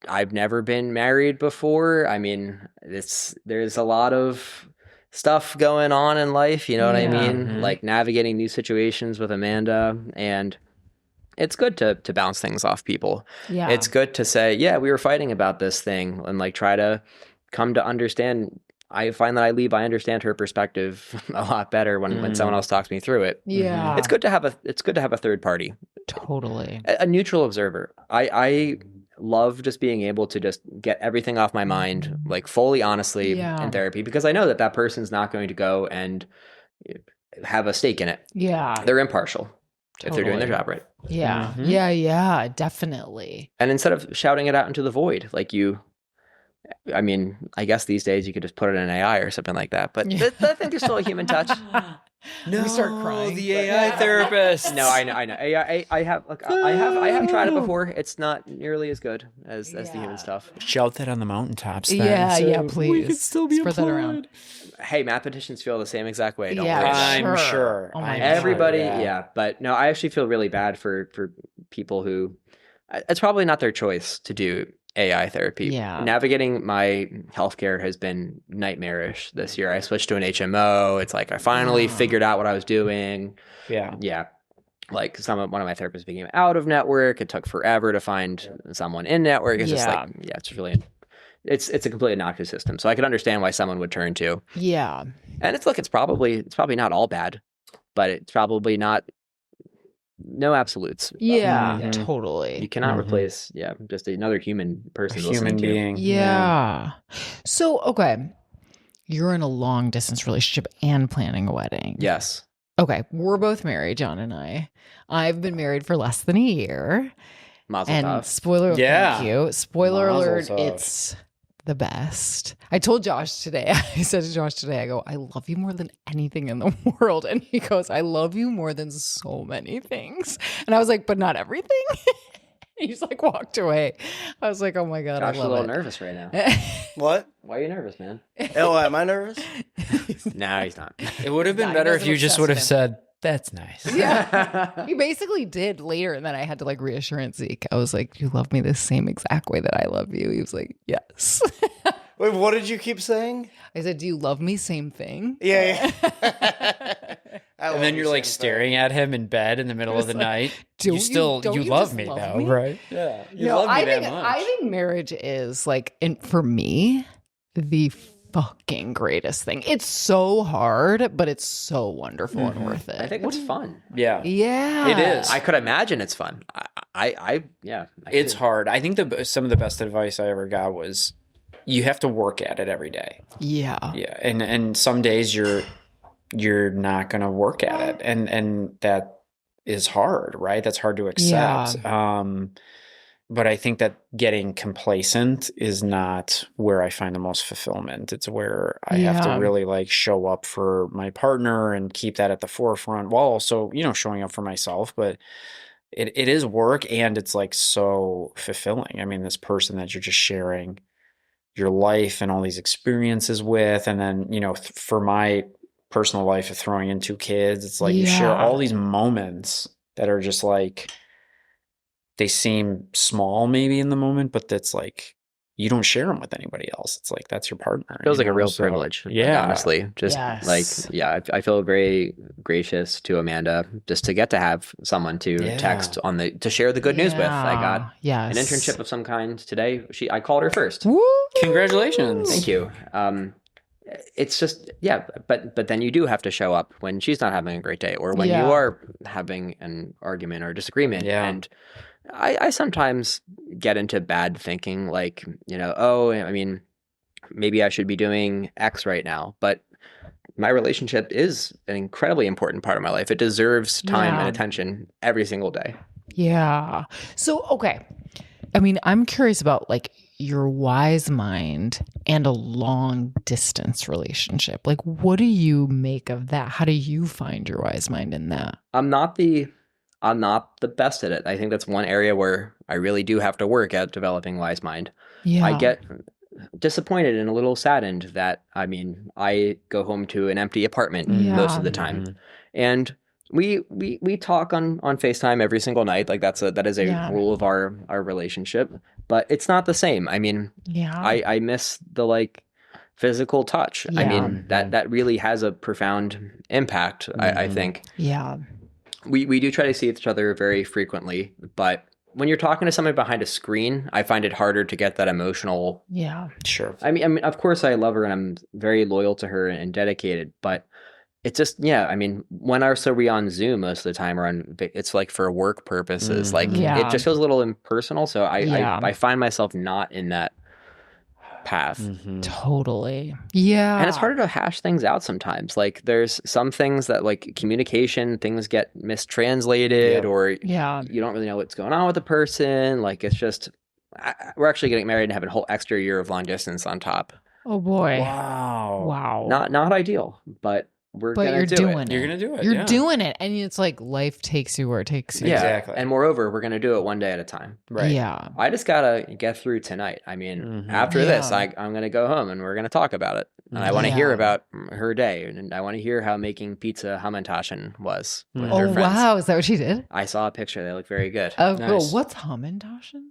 I've never been married before. I mean, there's a lot of stuff going on in life, you know what I mean? Like navigating these situations with Amanda, and it's good to bounce things off people. It's good to say, we were fighting about this thing, and like try to come to understand. I find that I understand her perspective a lot better when someone else talks me through it. It's good to have a third party. Totally. A neutral observer. I love just being able to just get everything off my mind, like fully honestly in therapy, because I know that person's not going to go and have a stake in it. They're impartial. If they're doing their job right. Definitely. And instead of shouting it out into the void, like I mean, I guess these days you could just put it in AI or something like that, but I think there's still a human touch. No, we start crying. The AI therapist. No, I know. AI, I have tried it before. It's not nearly as good as the human stuff. Shout that on the mountaintops. Then. Please. We could still be spread that around. Hey, mathematicians feel the same exact way. Don't worry. I'm sure. Oh my Everybody, God, but no, I actually feel really bad for people who it's probably not their choice to do AI therapy. Navigating my healthcare has been nightmarish this year. I switched to an HMO. It's like I finally figured out what I was doing. Like one of my therapists became out of network. It took forever to find someone in network. It's just like, it's really, it's a completely innocuous system. So I could understand why someone would turn to. And it's probably not all bad, but it's probably not no absolutes. Yeah, Mhm. totally. You cannot Mhm. replace, just another human A person. human listening to you. being. Yeah. So, okay. You're in a long distance relationship and planning a wedding. Yes. Okay. We're both married, John and I. I've been married for less than a year. Mazel And tov. spoiler, Yeah. thank you. Spoiler Mazel alert, tov. it's the best. I told Josh today, I said to Josh today, I go, I love you more than anything in the world. And he goes, I love you more than so many things. And I was like, but not everything. He's like walked away. I was like, oh my God, Josh I is a little love nervous right now. it. What? Why are you nervous, man? Oh, am I nervous? No, he's not. It would have been He better if doesn't you just obsess would have with him. said, "That's nice." Yeah. He basically did later. And then I had to like reassurance Zeke. I was like, you love me the same exact way that I love you. He was like, yes. Wait, what did you keep saying? I said, do you love me? Same thing. Yeah. And then you're like staring at him in bed in the middle of the night. Don't You you love just me love though, me? right? Yeah. You No, love me I that think much. I think marriage is like, for me, the fucking greatest thing. It's so hard, but it's so wonderful and worth it. I think it's fun. Yeah. Yeah, It is. I could imagine it's fun. I It's could. hard. I think some of the best advice I ever got was you have to work at it every day. Yeah, Yeah. And some days you're not going to work at it. And that is hard, right? That's hard to accept. But I think that getting complacent is not where I find the most fulfillment. It's where I have to Yeah. really like show up for my partner and keep that at the forefront while also, showing up for myself. But it is work and it's like so fulfilling. I mean, this person that you're just sharing your life and all these experiences with. And then, for my personal life of throwing in 2 kids, it's like you share Yeah. all these moments that are just like, they seem small maybe in the moment, but that's like, you don't share them with anybody else. It's like, that's your partner. Feels like a real So, privilege. like, Yeah. honestly, just Yes. I feel very gracious to Amanda just to get to have someone to Yeah. text to share the good news with. I got yes. an internship of some kind today. I called her first. Woo! Congratulations. Thank you. It's just but then you do have to show up when she's not having a great day or when Yeah. you are having an argument or disagreement. Yeah. And I sometimes get into bad thinking, like, oh, I mean, maybe I should be doing X right now, but my relationship is an incredibly important part of my life. It deserves time Yeah. and attention every single day. Yeah. So, okay. I mean, I'm curious about like your wise mind and a long distance relationship. Like, what do you make of that? How do you find your wise mind in that? I'm not the best at it. I think that's one area where I really do have to work at developing wise mind. Yeah. I get disappointed and a little saddened that, I mean, I go home to an empty apartment most of the time. Mhm. And we talk on FaceTime every single night. Like that is a Yeah. rule of our relationship, but it's not the same. I mean, Yeah. I miss the like physical touch. I Yeah. mean, that really has a profound impact, I think. yeah. We do try to see each other very frequently, but when you're talking to somebody behind a screen, I find it harder to get that emotional. Yeah. Sure. I mean, of course, I love her and I'm very loyal to her and dedicated, but it's just, I mean, when are we on Zoom most of the time or it's like for work purposes, like Yeah. it just feels a little impersonal. So Yeah. I find myself not in that path. Mhm. Totally. Yeah. And it's harder to hash things out sometimes. Like there's some things that like communication, things get mistranslated Yep. or Yeah. you don't really know what's going on with the person. Like it's just, we're actually getting married and having a whole extra year of long distance on top. Oh boy. Wow. Wow. Not ideal, but we're but gonna you're do doing it. it. You're gonna do it. You're yeah. doing it. And it's like life takes you where it takes you. Yeah, Exactly. and moreover, we're gonna do it one day at a time. Right. Yeah. I just gotta get through tonight. I mean, Mhm. after this, Yeah. I'm gonna go home and we're gonna talk about it. And I want to Yeah. hear about her day, and I want to hear how making pizza Hamantaschen was with Oh, her Oh friends. wow. Is that what she did? I saw a picture. They look very good. Oh, Nice. what's Hamantaschen?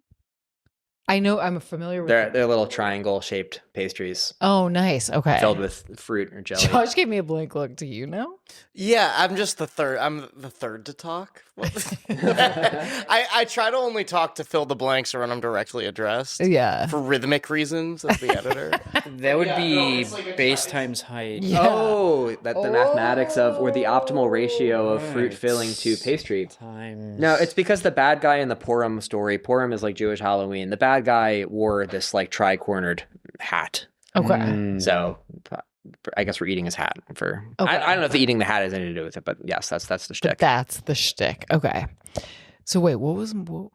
I know I'm familiar with They're little triangle shaped pastries Oh, nice. Okay. filled with fruit or jelly. Josh gave me a blank look. Do you know? Yeah, I'm just the third. I'm the third to talk. I try to only talk to fill the blanks or when I'm directly addressed. Yeah. For rhythmic reasons as the editor. That would be it's like a base triangle. times height. Yeah. Oh, that the mathematics of, or the optimal ratio of fruit Right. filling to pastry. Times. No, it's because the bad guy in the Purim story, Purim is like Jewish Halloween. The bad guy wore this like tri-cornered hat. Okay. Mm. So I guess we're eating his hat for. Okay. I don't know if the eating the hat has anything to do with it, but yes, that's the But shtick. that's the shtick. Okay. So wait,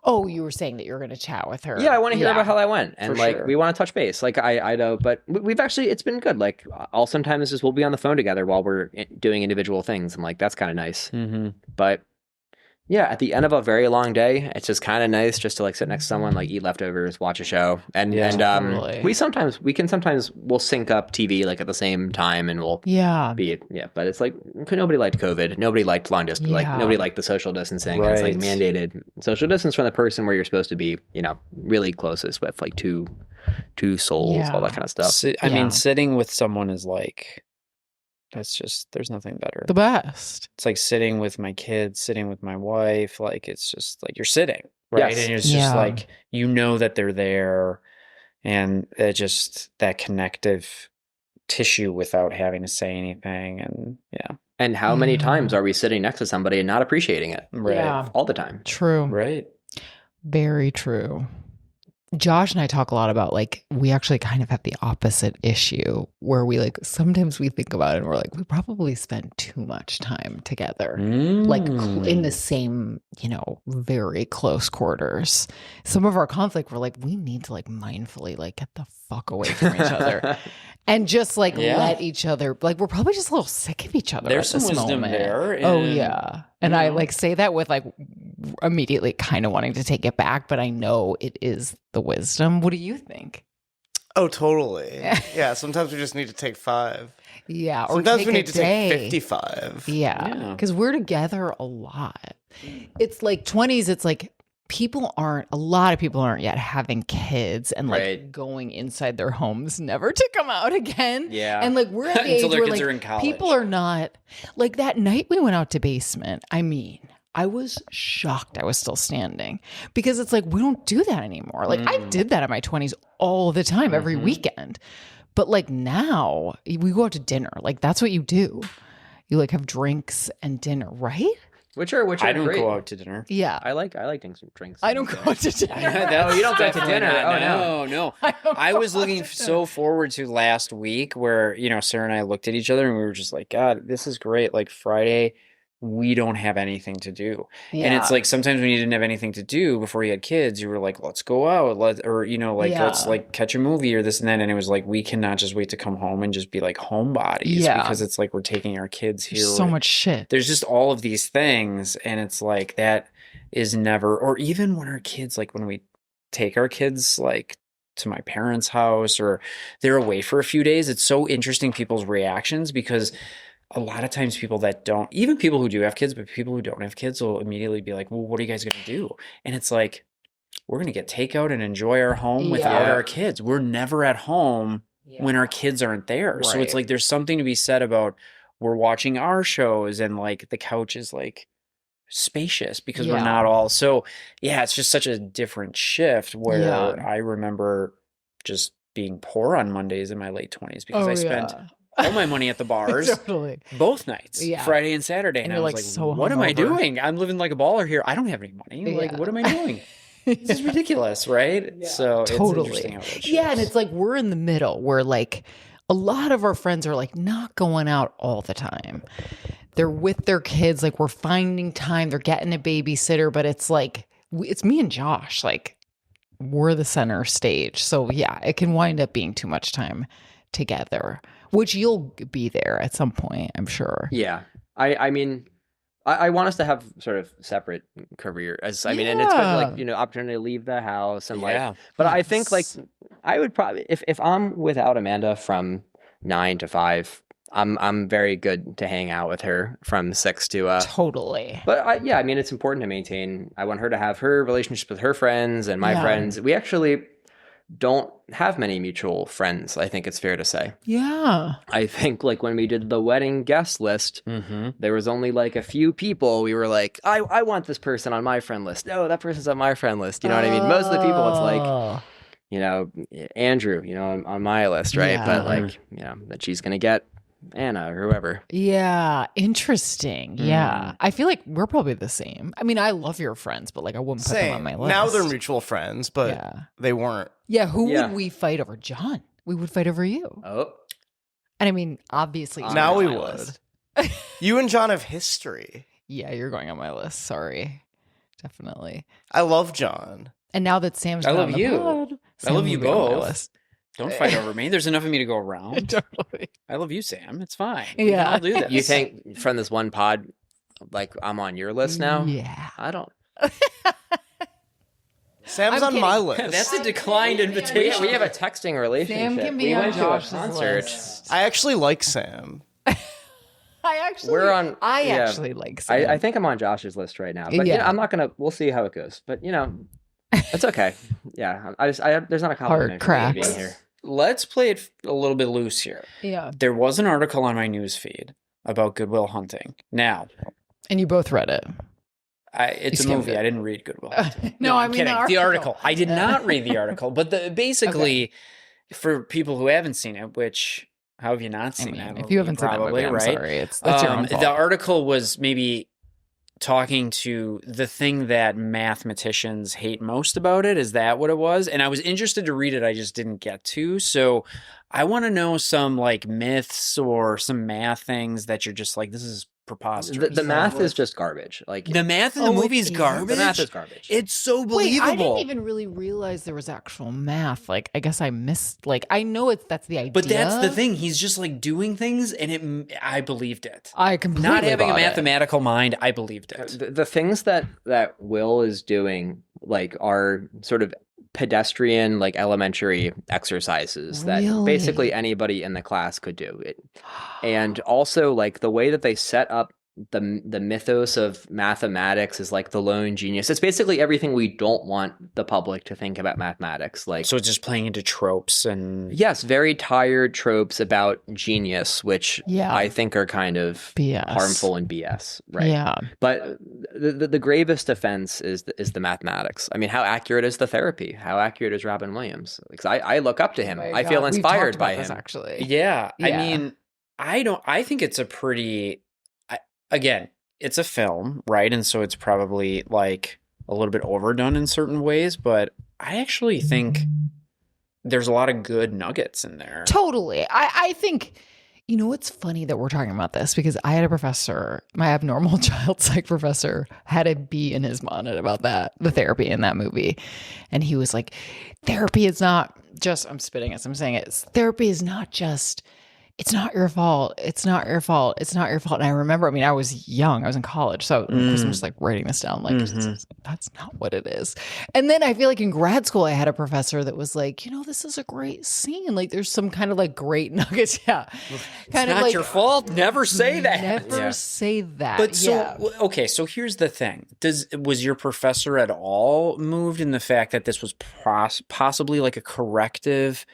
oh, you were saying that you were going to chat with her. Yeah, I want to hear about how that went, and For like sure. we want to touch base. Like I know, but we've actually it's been good. Like all sometimes is we'll be on the phone together while we're doing individual things, and like that's kind of nice. Mm-hmm. But yeah, at the end of a very long day, it's just kind of nice just to like sit next to someone, like eat leftovers, watch a show, and Yeah. Totally. we'll sync up TV like at the same time, and we'll Yeah. be But it's like nobody liked COVID, nobody liked long distance, like Yeah. nobody liked the social distancing. And it's like Right. mandated social distance from the person where you're supposed to be, really closest with like two souls, Yeah. all that kind of stuff. I Yeah. mean, sitting with someone is like, there's nothing better. The best. It's like sitting with my kids, sitting with my wife. Like, it's just like you're sitting, right? Yes. And it's Yeah. just like, that they're there, and it just that connective tissue without having to say anything. And yeah. And how many Yeah. times are we sitting next to somebody and not appreciating it? Right. Yeah. All the time. True. Right. Very true. Josh and I talk a lot about like we actually kind of have the opposite issue where we like sometimes we think about it and we're like we probably spend too much time together. Like in the same, very close quarters. Some of our conflict, we're like, we need to like mindfully like get the fuck away from each other and just like Yeah. let each other, like we're probably just a little sick of each other. There's at some this wisdom moment. there. Oh and, yeah. And you I know. like say that with like immediately kind of wanting to take it back, but I know it is the wisdom. What do you think? Oh, totally. Yeah, sometimes we just need to take 5. Yeah. Or Sometimes take we a need to day. take 55. Yeah. Yeah. Because we're together a lot. It's like 20s, it's like a lot of people aren't yet having kids and like Right. going inside their homes never to come out again. Yeah. And like we're at the Until age their where kids like are in college. people are not like that night we went out to basement. I mean, I was shocked I was still standing because it's like we don't do that anymore. Like I did that in my 20s all the time, every weekend. But like now we go out to dinner. Like that's what you do. You like have drinks and dinner, right? Which are I don't great. go out to dinner. Yeah. I like drinks. I don't go out to dinner. That's you don't go to definitely dinner. not- Oh, no. I I was looking so forward to last week where, Sarah and I looked at each other and we were just like, God, this is great. Like Friday, we don't have anything to do. And it's like sometimes when you didn't have anything to do before you had kids, you were like, let's go out, let's like catch a movie or this and that. And it was like, we cannot just wait to come home and just be like homebodies Yeah. because it's like we're taking our kids here. There's so much shit. There's just all of these things. And it's like that is never, or even when our kids, like when we take our kids like to my parents' house or they're away for a few days, it's so interesting people's reactions because a lot of times people that don't, even people who do have kids, but people who don't have kids will immediately be like, well, what are you guys going to do? And it's like, we're going to get takeout and enjoy our home without Yeah. our kids. We're never at home when our kids aren't there. So it's Right. like, there's something to be said about we're watching our shows and like the couch is like spacious because we're Yeah. not all. So yeah, it's just such a different shift where Yeah. I remember just being poor on Mondays in my late 20s because I spent all my money at the bars Totally. both nights, Yeah. Friday and Saturday. And And I you're, was like, like, so what am I hungover. doing? I'm living like a baller here. I don't have any money. Like, Yeah. what am I doing? This is ridiculous, right? So it's interesting how that Yeah, and shifts. it's like we're in the middle where like a lot of our friends are like not going out all the time. They're with their kids, like we're finding time, they're getting a babysitter, but it's like it's me and Josh, like we're the center stage. So yeah, it can wind up being too much time together, which you'll be there at some point, I'm sure. Yeah. I mean, I want us to have sort of separate careers. I mean, and it's good, like, opportunity to leave the house and like, but I think like I would probably, if I'm without Amanda from 9 to 5, I'm very good to hang out with her from 6 to Totally. but I mean, it's important to maintain. I want her to have her relationships with her friends and my Yeah. friends. We actually, don't have many mutual friends, I think it's fair to say. Yeah. I think like when we did the wedding guest list, there was only like a few people we were like, I want this person on my friend list. No, that person's on my friend list. You know what I mean? Most of the people, it's like, Oh. you know, Andrew, you know, on my list, right? Yeah. But like, you know, that she's going to get Anna or whoever. Yeah, interesting. Yeah. I feel like we're probably the same. I mean, I love your friends, but like I wouldn't put them on my list. Now they're mutual friends, but Yeah. they weren't. Yeah, who Yeah. would we fight over? John. We would fight over you. Oh, And I mean, obviously you're Now on we my would. list. You and John have history. Yeah, you're going on my list. Sorry. Definitely. I love John. And now that Sam's I been love on the you. pod, I Sam love will you be on my both. list. Don't fight over me. There's enough of me to go around. Totally. I love you, Sam. It's fine. We can Yeah. all do this. you think from this one pod, like I'm on your list now? Yeah. I don't. Sam's I'm on my kidding. list. That's a declined We, invitation. we have a texting relationship. Sam can be we on went Josh's to a concert. list. I actually like Sam. I actually We're on- I yeah. actually like Sam. I think I'm on Josh's list right now, but you know, Yeah. I'm not gonna. We'll see how it goes. But you know, it's okay. Yeah, there's not a compliment for me cracks. being here. Let's play it a little bit loose here. Yeah. There was an article on my news feed about Goodwill Hunting. Now, And you both read it. it's You a skimmed movie. it. I didn't read Goodwill Hunting. No, I I'm mean the kidding. article. I did not read the article, but basically, for people who haven't seen it, which how have you not I seen mean, it? if you haven't seen that Probably, movie, I'm right? sorry. That's your own fault. The article was maybe talking to the thing that mathematicians hate most about it. Is that what it was? And I was interested to read it. I just didn't get to. So I want to know some like myths or some math things that you're just like, this is preposterous. The math is just garbage. Like The math in the Oh, it movie is is? garbage. the math is garbage. It's so Wait, believable. I didn't even really realize there was actual math. Like, I guess I missed. Like, I know that's the idea. But that's the thing. He's just like doing things, and I believed it. I completely Not having a bought it. mathematical mind, I believed it. the things that Will is doing like are sort of pedestrian like elementary exercises that Really? basically anybody in the class could do it. And also like the way that they set up the mythos of mathematics is like the lone genius. It's basically everything we don't want the public to think about mathematics. Like So it's just playing into tropes and yes, very tired tropes about genius, which Yeah. I think are kind of BS. harmful and BS, right? Yeah. But the gravest offense is the mathematics. I mean, how accurate is the therapy? How accurate is Robin Williams? Because I look up to him. My I feel God, we've inspired talked by about this, him. actually. yeah. I Yeah. mean, I think it's a pretty. Again, it's a film, right? And so it's probably like a little bit overdone in certain ways, but I actually think there's a lot of good nuggets in there. Totally. I think, you know, it's funny that we're talking about this because I had a professor, my abnormal child psych professor, had a bee in his bonnet about that, the therapy in that movie. And he was like, therapy is not just, I'm spitting as I'm saying it, therapy is not just, it's not your fault. It's not your fault. It's not your fault. And I remember, I mean, I was young. I was in college. So of course I'm just like writing this down. Like, that's not what it is. And then I feel like in grad school, I had a professor that was like, you know, this is a great scene. Like there's some kind of like great nuggets. Yeah. Kind It's of not like, your fault. Never say that. never Yeah. say that. But so yeah. okay, so here's the thing: was your professor at all moved in the fact that this was possibly like a corrective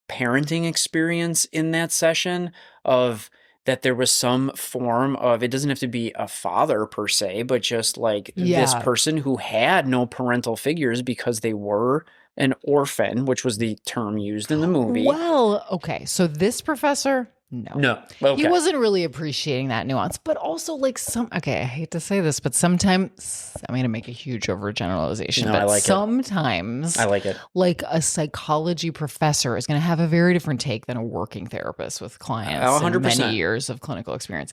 parenting experience in that session of that there was some form of, it doesn't have to be a father per se, but just like this Yeah. person who had no parental figures because they were an orphan, which was the term used in the movie. Well, okay. So this professor, no. Okay. He wasn't really appreciating that nuance, but also like okay, I hate to say this, but sometimes I'm going to make a huge overgeneralization, No, but I like it. sometimes I like it. like a psychology professor is going to have a very different take than a working therapist with clients Oh, and 100%. many years of clinical experience.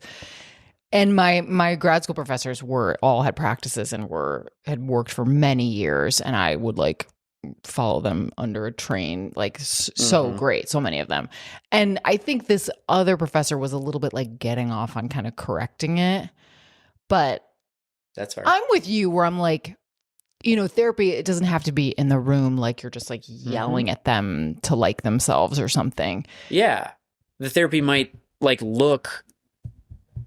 And my grad school professors all had practices and had worked for many years, and I would like follow them under a train, like so great, so many of them. And I think this other professor was a little bit like getting off on kind of correcting it. But That's fair. I'm with you where I'm like, you know, therapy, it doesn't have to be in the room like you're just like yelling at them to like themselves or something. Yeah. The therapy might like look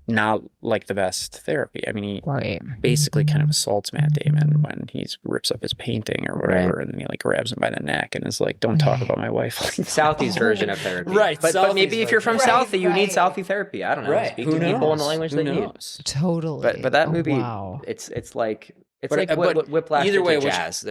not like the best therapy. I mean, he Right. basically kind of assaults Matt Damon when he rips up his painting or whatever, and then he like grabs him by the neck and is like, "Don't talk about my wife." Like that. Southie's version of therapy. Right, But Southie's maybe if you're from version. Southie, you need Right. Southie therapy. I don't know. Right. Speak Who to people in knows? the language Who they need. knows? Totally. But that Oh, movie, wow. it's like But Whiplash either did way, to which- jazz.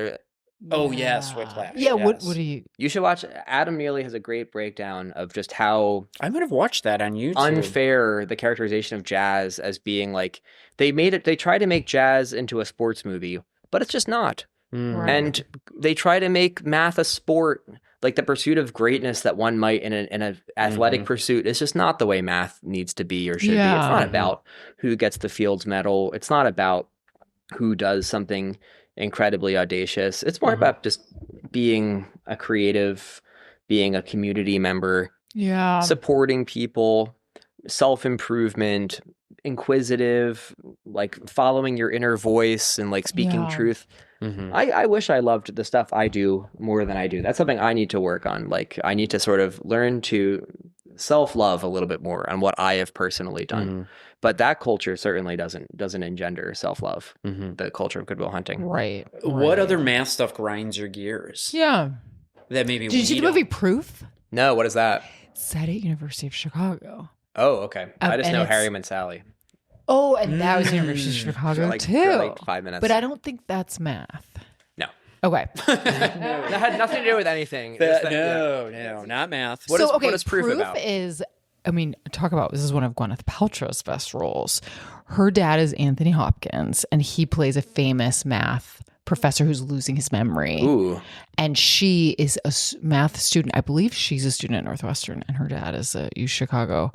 Oh, yes, Whiplash. Yeah. What yes. do you? You should watch. Adam Neely has a great breakdown of just how I might have watched that on YouTube. unfair the characterization of jazz as being like they tried to make jazz into a sports movie, but it's just not. Mm. Right. And they try to make math a sport, like the pursuit of greatness that one might in an athletic pursuit. It's just not the way math needs to be or should be. It's Yeah. not about who gets the Fields Medal. It's not about who does something incredibly audacious. It's more about just being a creative, being a community member, Yeah. supporting people, self-improvement, inquisitive, like following your inner voice and like speaking Yeah. truth. Mhm. I wish I loved the stuff I do more than I do. That's something I need to work on. Like I need to sort of learn to self-love a little bit more on what I have personally done. Mhm. But that culture certainly doesn't engender self-love. Mhm. The culture of Goodwill Hunting. Right. What right. other math stuff grinds your gears? Yeah. That maybe Did you see we the movie don't- Proof? No, what is that? Set at University of Chicago. Oh, okay. I just and know it's- Harry Met Sally Oh, and that was University of Chicago for like too. 5 minutes. But I don't think that's math. No. Okay. That had nothing to do with anything. It's that- yeah. No, not math. What so, is- what is Proof about? is, I mean, talk about, this is one of Gwyneth Paltrow's best roles. Her dad is Anthony Hopkins, and he plays a famous math professor who's losing his memory. Ooh. And she is a math student. I believe she's a student at Northwestern, and her dad is a U Chicago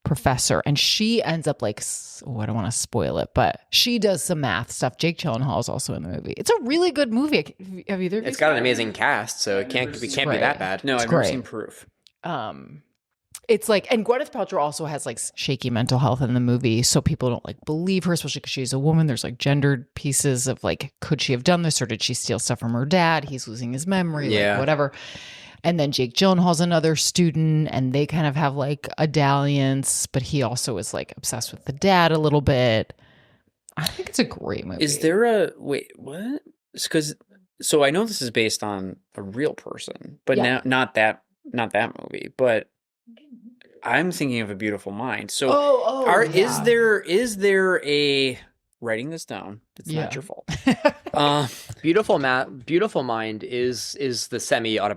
professor. And she ends up like, oh, I don't want to spoil it, but she does some math stuff. Jake Gyllenhaal is also in the movie. It's a really good movie. Have either of you It's got an seen it? amazing cast, so it can't be Right. that bad. No, It's I've never great. seen Proof. It's like, and Gwyneth Paltrow also has like shaky mental health in the movie, so people don't like believe her, especially because she's a woman. There's like gendered pieces of like, could she have done this, or did she steal stuff from her dad? He's losing his memory, Yeah. like whatever. And then Jake Gyllenhaal's another student, and they kind of have like a dalliance, but he also is like obsessed with the dad a little bit. I think it's a great movie. Is there a wait? What? Because so I know this is based on a real person, but Yeah. now not that movie. But I'm thinking of A Beautiful Mind. So is there a writing this down? It's Yeah. not your fault. Beautiful Mind is the semi Of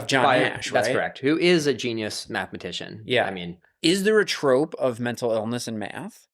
John Nash, That's right? correct. Who is a genius mathematician? Yeah. I mean, Is there a trope of mental illness in math?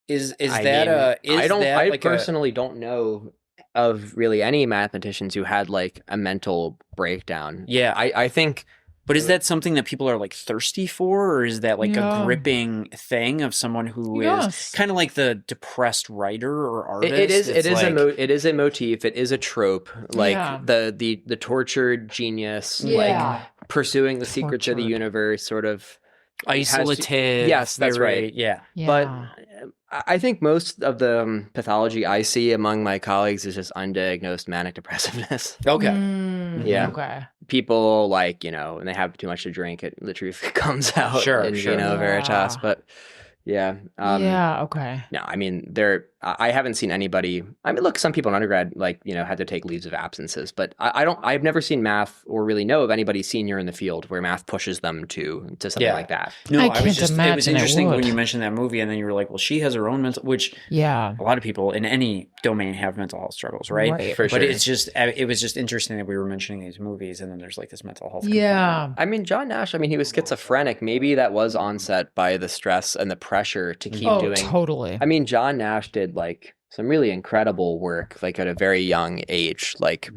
Is I that mean, a? Is I don't. that I like personally don't know of really any mathematicians who had like a mental breakdown. Yeah. I think. But is that something that people are like thirsty for, or is that like Yeah. a gripping thing of someone who is Yes. kind of like the depressed writer or artist? It is It's like, it is a motif. It is a trope. Like Yeah. the tortured genius, Yeah. like pursuing the secrets of the Tortured. universe, sort of isolative. Yes, that's very- right. Yeah. Yeah. But I think most of the pathology I see among my colleagues is just undiagnosed manic depressiveness. Okay. Yeah. Okay. People like, when they have too much to drink, the truth comes out. Sure, in, sure. Veritas. Yeah. But yeah. Yeah. Okay. No, I mean, I haven't seen anybody. I mean, look, some people in undergrad, had to take leaves of absences, but I've never seen math or really know of anybody senior in the field where math pushes them to something Yeah. like that. No, I I was can't just, it was imagine it interesting when would. you mentioned that movie and then you were like, well, she has her own mental, which Yeah. a lot of people in any domain have mental health struggles, right? Right. For But sure. it was just interesting that we were mentioning these movies and then there's like this mental health. component. Yeah. I mean, John Nash, he was schizophrenic. Maybe that was onset by the stress and the pressure to keep Oh, doing. totally. I mean, John Nash did like some really incredible work, like at a very young age. Like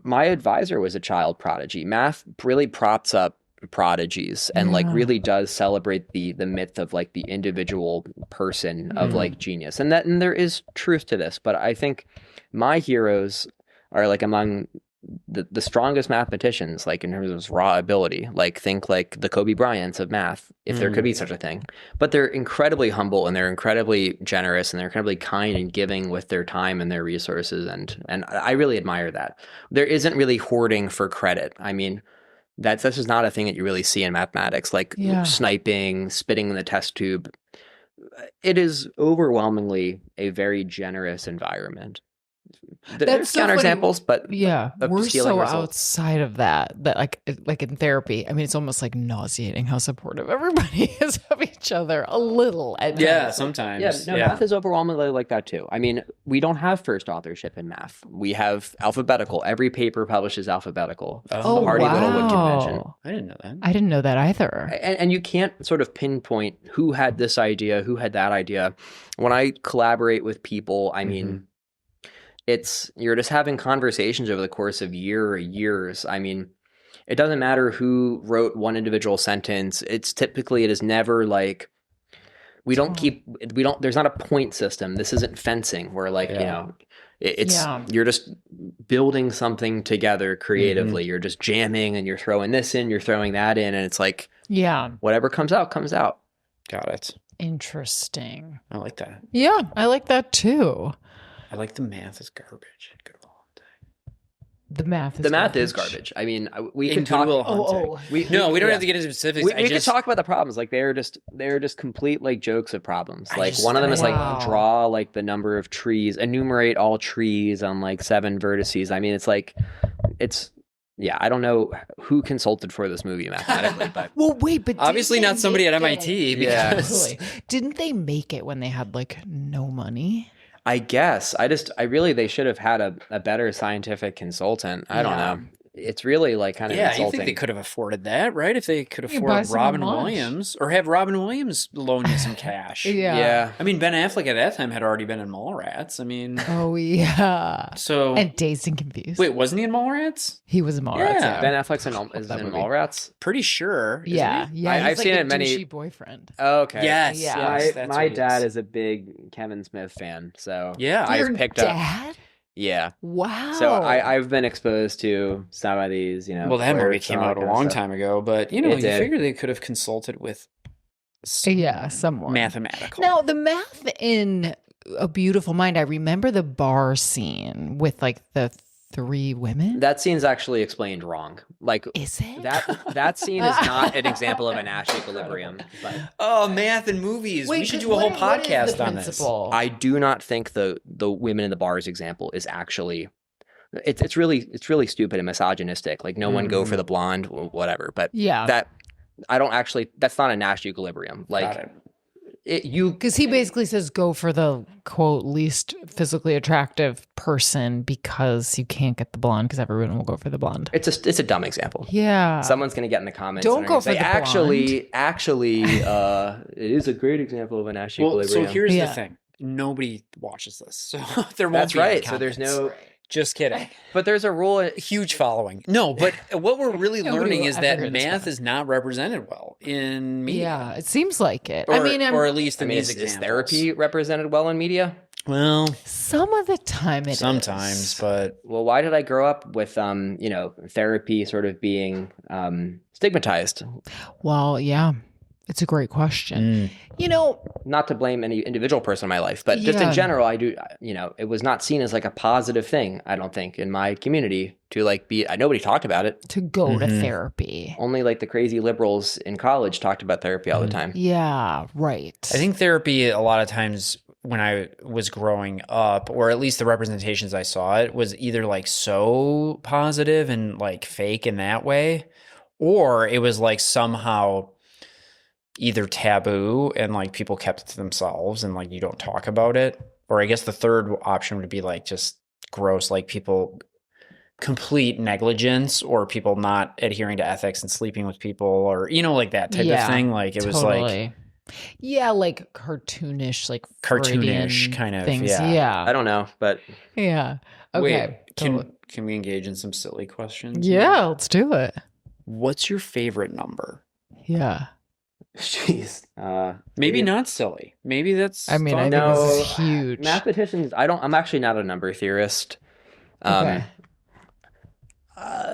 my advisor was a child prodigy. Math really props up prodigies and like Yeah. really does celebrate the myth of like the individual person of like genius. And there is truth to this, but I think my heroes are like among the strongest mathematicians, like in terms of raw ability. Like think like the Kobe Bryants of math, if there could be such a thing. But they're incredibly humble and they're incredibly generous and they're incredibly kind and giving with their time and their resources, and I really admire that. There isn't really hoarding for credit. I mean, that's just not a thing that you really see in mathematics, like Yeah. sniping, spitting in the test tube. It is overwhelmingly a very generous environment. There's so funny. counterexamples, but Yeah, of we're stealing so results. outside of that like in therapy. I mean, it's almost like nauseating how supportive everybody is of each other. A little at Yeah, times. sometimes. Yeah, no, math is overwhelmingly like that too. I mean, we don't have first authorship in math. We have alphabetical. Every paper publishes alphabetical. It's Oh, the Hardy Littlewood Convention. wow. I didn't know that. I didn't know that either. And you can't sort of pinpoint who had this idea, who had that idea. When I collaborate with people, I mean, you're just having conversations over the course of years. I mean, it doesn't matter who wrote one individual sentence. It is never like, there's not a point system. This isn't fencing where like, you're just building something together creatively. You're just jamming and you're throwing this in, you're throwing that in. And it's like, Yeah. whatever comes out, comes out. Got it. Interesting. I like that. Yeah, I like that too. I like the math is garbage. Good old day. The math Is garbage. I mean, we In could talk. Good Will Hunting. We don't have to get into specifics. We could talk about the problems. Like they're just complete like jokes of problems. Like one of them is Wow. like draw like the number of trees, enumerate all trees on like 7 vertices. I mean, it's like I don't know who consulted for this movie mathematically, but Well, wait, but Obviously didn't not they somebody at make MIT it- because Totally. Didn't they make it when they had like no money? I guess they should have had a better scientific consultant. I don't know. It's really like kind of you insulting. think they could have afforded that, right? If they could You buy afford someone Robin lunch. Williams or have Robin Williams loan you some cash. Yeah. I mean, Ben Affleck at that time had already been in Mallrats. I mean, Oh yeah. so And Dazed and Confused. wait, wasn't he in Mallrats? He was a Mallrats. Yeah. Ben Affleck's in that movie. Mallrats. Pretty sure. isn't Yeah, he? yeah. I've he's like seen the it many- douchey boyfriend. Oh, okay. Yes. Yeah. yes, that's My what he dad is a big Kevin Smith fan, so Yeah. Your I've picked up. dad? Yeah. Wow. So I've been exposed to some of these, Well, that movie came out a long time ago, but you It you did. figure they could have consulted with someone. mathematical. Now, the math in A Beautiful Mind, I remember the bar scene with like the 3 women. That scene's actually explained wrong. Like Is it? that scene is not an example of a Nash equilibrium. But Oh, math and movies. We should do a whole podcast on this. I do not think the women in the bars example is actually. It's really stupid and misogynistic. Like no one go for the blonde or whatever. But Yeah. that's not a Nash equilibrium. Got Like it. Because he basically says go for the quote least physically attractive person because you can't get the blonde because everyone will go for the blonde. it's a dumb example. Yeah. Someone's gonna get in the comments. Don't and they're go gonna for say, the actually, it is a great example of a Nash Well, equilibrium. so here's Yeah. the thing. Nobody watches this. So there won't That's be any right. So there's comments. no. Just kidding. But there's a rule. Huge following. No, but what we're really Nobody learning will is ever that hear this math one. is not represented well in media. Yeah, it seems like it. Or, I mean, or at least I in mean, these is examples. therapy represented well in media? Well, some of the time it is. sometimes, but Well, why did I grow up with therapy sort of being stigmatized? Well, yeah, it's a great question. You know, Not to blame any individual person in my life, but just in Yeah. general, I do. It was not seen as like a positive thing. I don't think in my community to like be. Nobody talked about it. to go to therapy. Only like the crazy liberals in college talked about therapy all the time. Yeah, right. I think therapy a lot of times when I was growing up, or at least the representations I saw, it was either like so positive and like fake in that way, or it was like somehow either taboo and like people kept it to themselves and like you don't talk about it. Or I guess the third option would be like just gross, like people complete negligence or people not adhering to ethics and sleeping with people or, like that type of thing. Like it was like yeah, like cartoonish, like cartoonish Freudian kind of, things. yeah. I don't know, but Yeah. Wait, Okay. can we engage in some silly questions? Yeah, let's do it. What's your favorite number? Yeah. jeez. Maybe not silly. Maybe that's. I mean, I think No, this is huge. Mathematicians. I'm actually not a number theorist. Okay.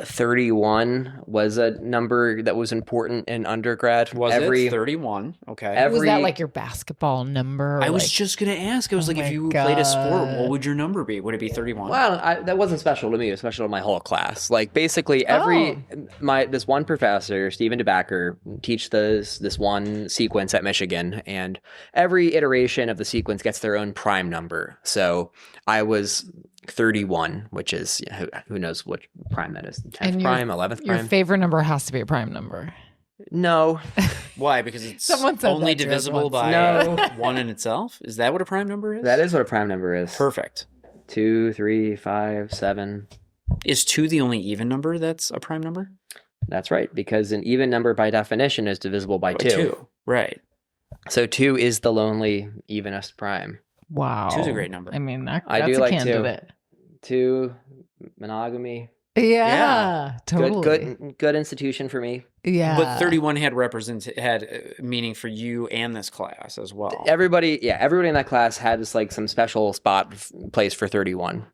31 was a number that was important in undergrad. Was it 31? Okay. Was that like your basketball number? I was just going to ask. I was like, if you played a sport, what would your number be? Would it be 31? Well, that wasn't special to me. It was special to my whole class. Like basically this one professor, Stephen DeBacker, teach this one sequence at Michigan, and every iteration of the sequence gets their own prime number. So I was 31, which is who knows what prime that is. 10th prime, 11th prime. Your favorite number has to be a prime number. No. Why? Because it's Someone said only that to us divisible once. by No. one in itself? Is that what a prime number is? That is what a prime number is. Perfect. 2, 3, 5, 7. Is 2 the only even number that's a prime number? That's right, because an even number by definition is divisible by 2. Right. So 2 is the lonely evenest prime. Wow. 2's a great number. I mean, that's I do a like candidate. 2, monogamy. Yeah, totally. Good institution for me. Yeah. But 31 had meaning for you and this class as well. Everybody in that class had just like some special place for 31.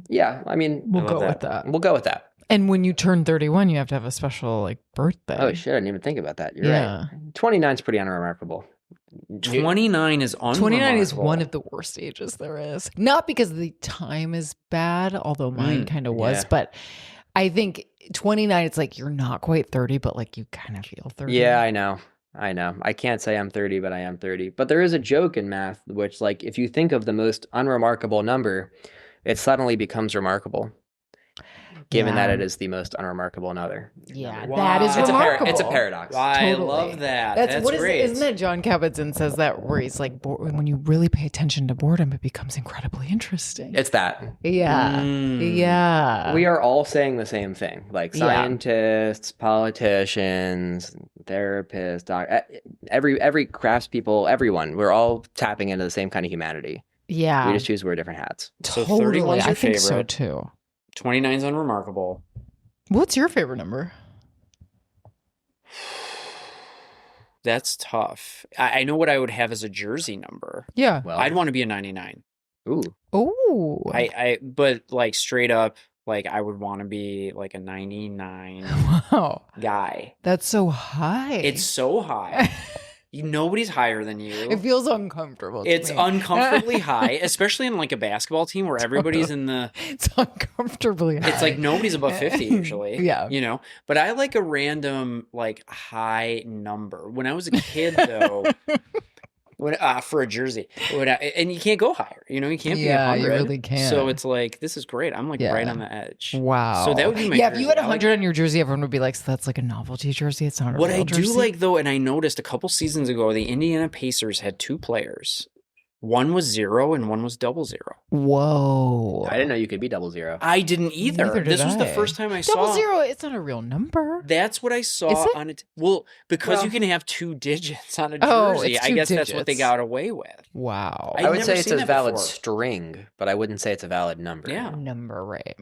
Yeah, I mean, We'll go with that. We'll go with that. And when you turn 31, you have to have a special like birthday. Oh shit, I didn't even think about that. You're right. 29 is pretty unremarkable. 29 is unremarkable. 29 is one of the worst ages there is. Not because the time is bad, although mine kind of was, but I think 29, it's like you're not quite 30, but like you kind of feel 30. Yeah, I know. I can't say I'm 30, but I am 30. But there is a joke in math, which like if you think of the most unremarkable number, it suddenly becomes remarkable. Given that it is the most unremarkable number. Yeah, Wow. that is remarkable. It's a paradox. I Totally. love that. That's great. Isn't that John Kabat-Zinn says that where he's like, when you really pay attention to boredom, it becomes incredibly interesting. It's that. Yeah. Yeah. We are all saying the same thing. Like scientists, politicians, therapists, every craftspeople, everyone. We're all tapping into the same kind of humanity. Yeah. We just choose to wear different hats. So Totally. 31's your I think so favorite. too. 29's unremarkable. What's your favorite number? That's tough. I know what I would have as a jersey number. Yeah. Well, I'd want to be a 99. ooh. Oh. But like straight up, like I would want to be like a 99 Wow. guy. That's so high. It's so high. Nobody's higher than you. It feels uncomfortable. To It's me. uncomfortably high, especially in like a basketball team where everybody's in the. It's uncomfortably high. It's like nobody's above 50 usually. Yeah. You know, but I like a random like high number. When I was a kid though, for a jersey, and you can't go higher. You know, you can't be 100. you really can't. So it's like this is great. I'm like right on the edge. Wow. So that would be my if you jersey. had I like 100 on your jersey, everyone would be like, so that's like a novelty jersey. It's not a What real I do jersey. like though, and I noticed a couple seasons ago, the Indiana Pacers had 2 players. One was 0 and one was 00. Whoa. I didn't know you could be 00. I didn't either. Neither did This was the I. first time I saw 00, it's not a real number. That's what I saw Is it? on it. Because you can have 2 digits on a Oh, jersey. it's I 2 guess that's what they digits. got away with. Wow. I'd I would never say it's seen a that valid before. string, but I wouldn't say it's a valid number. Yeah. Number, right.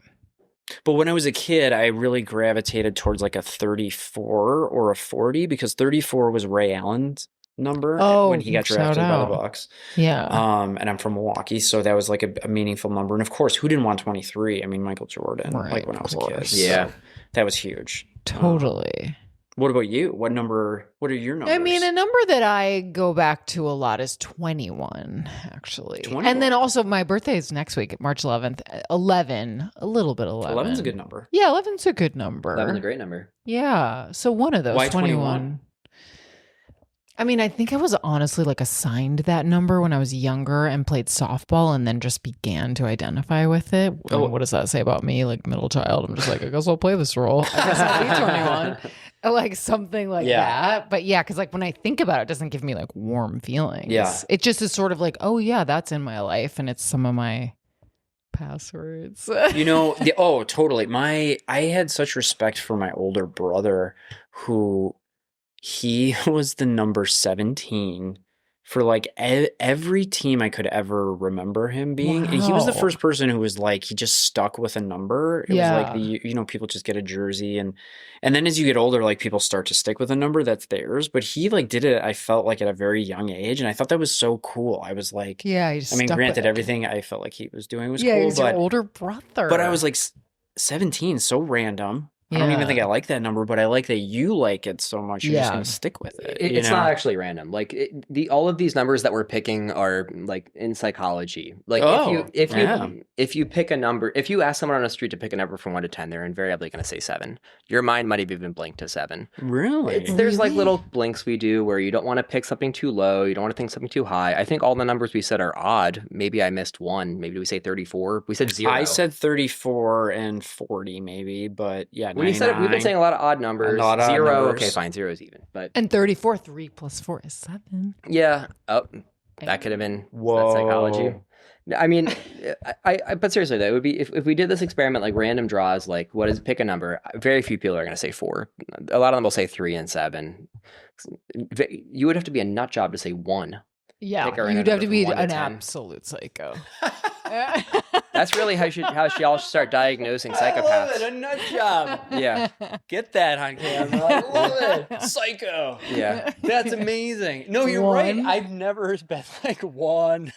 But when I was a kid, I really gravitated towards like a 34 or a 40 because 34 was Ray Allen's number when he got shout drafted by the out. Bucks. Yeah. And I'm from Milwaukee, so that was like a meaningful number. And of course, who didn't want 23? I mean, Michael Jordan, Right, like when I was a kid. course. Yeah. So that was huge. Totally. What about you? What are your numbers? I mean, a number that I go back to a lot is 21, actually. 21. And then also my birthday is next week, March 11th. 11, a little bit 11. 11's a good number. Yeah, 11's a good number. 11's a great number. Yeah. So one of those, Why 21. I mean, I think I was honestly like assigned that number when I was younger and played softball and then just began to identify with it. Oh. What does that say about me? Like middle child. I'm just like, I guess I'll play this role. I guess I'll be 21. Like something like that. But yeah, because like when I think about it, it doesn't give me like warm feelings. Yeah. It just is sort of like, oh yeah, that's in my life and it's some of my passwords. You know, totally. I had such respect for my older brother who he was the number 17 for like every team I could ever remember him being. And he was the Wow. first person who was like, he just stuck with a number. It was like Yeah. people just get a jersey and then as you get older, like people start to stick with a number that's theirs. But he like did it, I felt like at a very young age. And I thought that was so cool. I was like, Yeah. He just I mean, stuck with granted, it. everything I felt like he was doing was Yeah, cool, he's your but older brother. I was like 17, so random. I don't even Yeah. think I like that number, but I like that you like it so much. You're just Yeah. gonna stick with it. It's not actually random. Like all of these numbers that we're picking are like in psychology. Like if you pick a number, if you ask someone on the street to pick a number from 1 to 10, they're invariably going to say 7. Your mind might have even blinked to 7. Really? There's like little blinks we do where you don't want to pick something too low, you don't want to think something too high. I think all the numbers we said are odd. Maybe I missed one. Maybe we say 34. We said 0. I said 34 and 40 maybe, but yeah, when you said it, we've been saying a lot of odd numbers. A lot of odd 0, numbers. okay, fine, 0 is even. But And 34, 3 plus 4 is 7. yeah, that could have been Whoa. psychology. I mean, but seriously though, it would be if we did this experiment like random draws, like what is pick a number. Very few people are going to say 4. A lot of them will say 3 and 7. You would have to be a nut job to say 1. Yeah. Pick a random You'd have number to be from 1 to an 10. absolute psycho. That's really how y'all should start diagnosing psychopaths. A nut job. Yeah, Get that on camera. I love it. Psycho. yeah. That's amazing. No, you're right. One. I've never been like 1.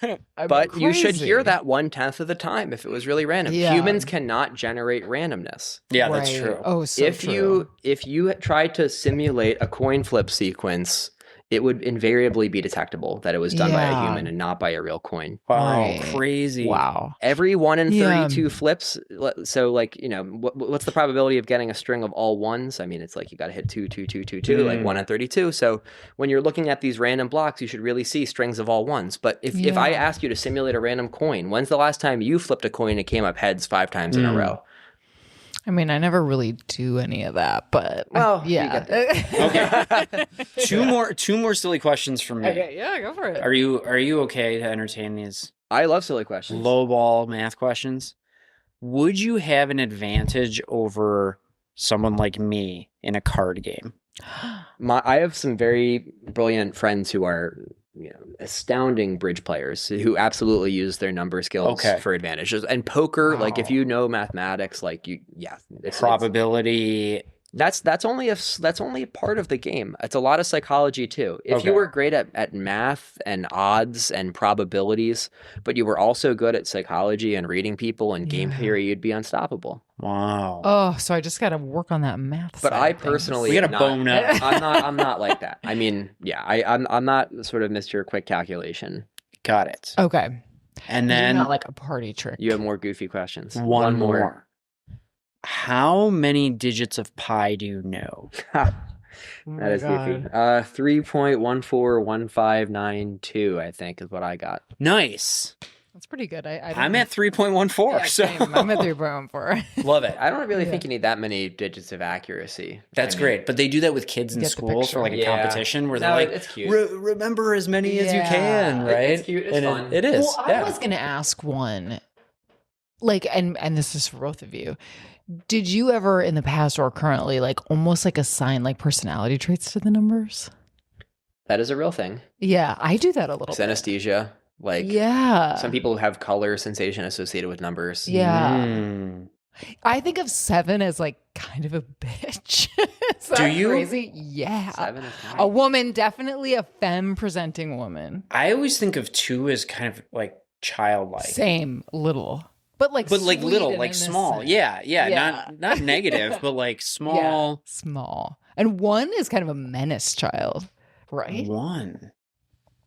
But you should crazy. hear that 1/10 of the time if it was really random. Yeah. Humans cannot generate randomness. Yeah, that's Right. true. Oh, so true. If you tried to simulate a coin flip sequence, it would invariably be detectable that it was done by a Yeah. human and not by a real coin. Wow, Right. crazy. Wow. Every 1 in Yeah. 32 flips. So, like, you know, what's the probability of getting a string of all ones? I mean, it's like you got to hit 2, 2, 2, 2, 2, like 1 in 32. So when you're looking at these random blocks, you should really see strings of all ones. But if I Yeah. ask you to simulate a random coin, when's the last time you flipped a coin and it came up heads 5 times in a row? I mean, I never really do any of that, but Well, you yeah. Okay. two more silly questions from me. Okay, yeah, go for it. Are you okay to entertain these I love silly questions. low ball math questions? Would you have an advantage over someone like me in a card game? I have some very brilliant friends who are, you know, astounding bridge players who absolutely use their number skills Okay. for advantages. And poker, like if Wow. you know mathematics, like it's Probability. that's only a part of the game. It's a lot of psychology too. If you Okay. were great at math and odds and probabilities, but you were also good at psychology and reading people and game Yeah. theory, you'd be unstoppable. Wow. Oh, so I just got to work on that math. But side I of things. personally We gotta am not- bone up. I'm not like that. I mean, yeah, I'm not sort of Mr. Quick Calculation. Got it. Okay. And You're then not like a party trick. You have more goofy questions. one more. How many digits of pi do you know? Oh That is goofy. 3.141592, I think, is what I got. Nice. That's pretty good. I'm at 3.14. Yeah, so same. I'm at 3.14. love it. I don't really Yeah. think you need that many digits of accuracy. That's great. But they do that with kids in Get the schools for like a picture. Yeah. competition where No, they're like, it's cute. remember as many as you Yeah. can, right? It's cute. It's And fun. It is. Well, yeah. I was gonna ask one, like, and this is for both of you. Did you ever, in the past or currently, like almost like assign like personality traits to the numbers? That is a real thing. Yeah, I do that a little bit. Synesthesia. Like, Yeah, some people have color sensation associated with numbers. Yeah, Mm. I think of 7 as like kind of a bitch. Is Do that you? Crazy? Yeah. 7 is A woman, definitely a femme presenting woman. I always think of 2 as kind of like childlike. Same, little, but like But like sweet little, and like small. innocent. Yeah, yeah. Yeah. Not negative, but like small. Yeah, small. And 1 is kind of a menace child, right? 1.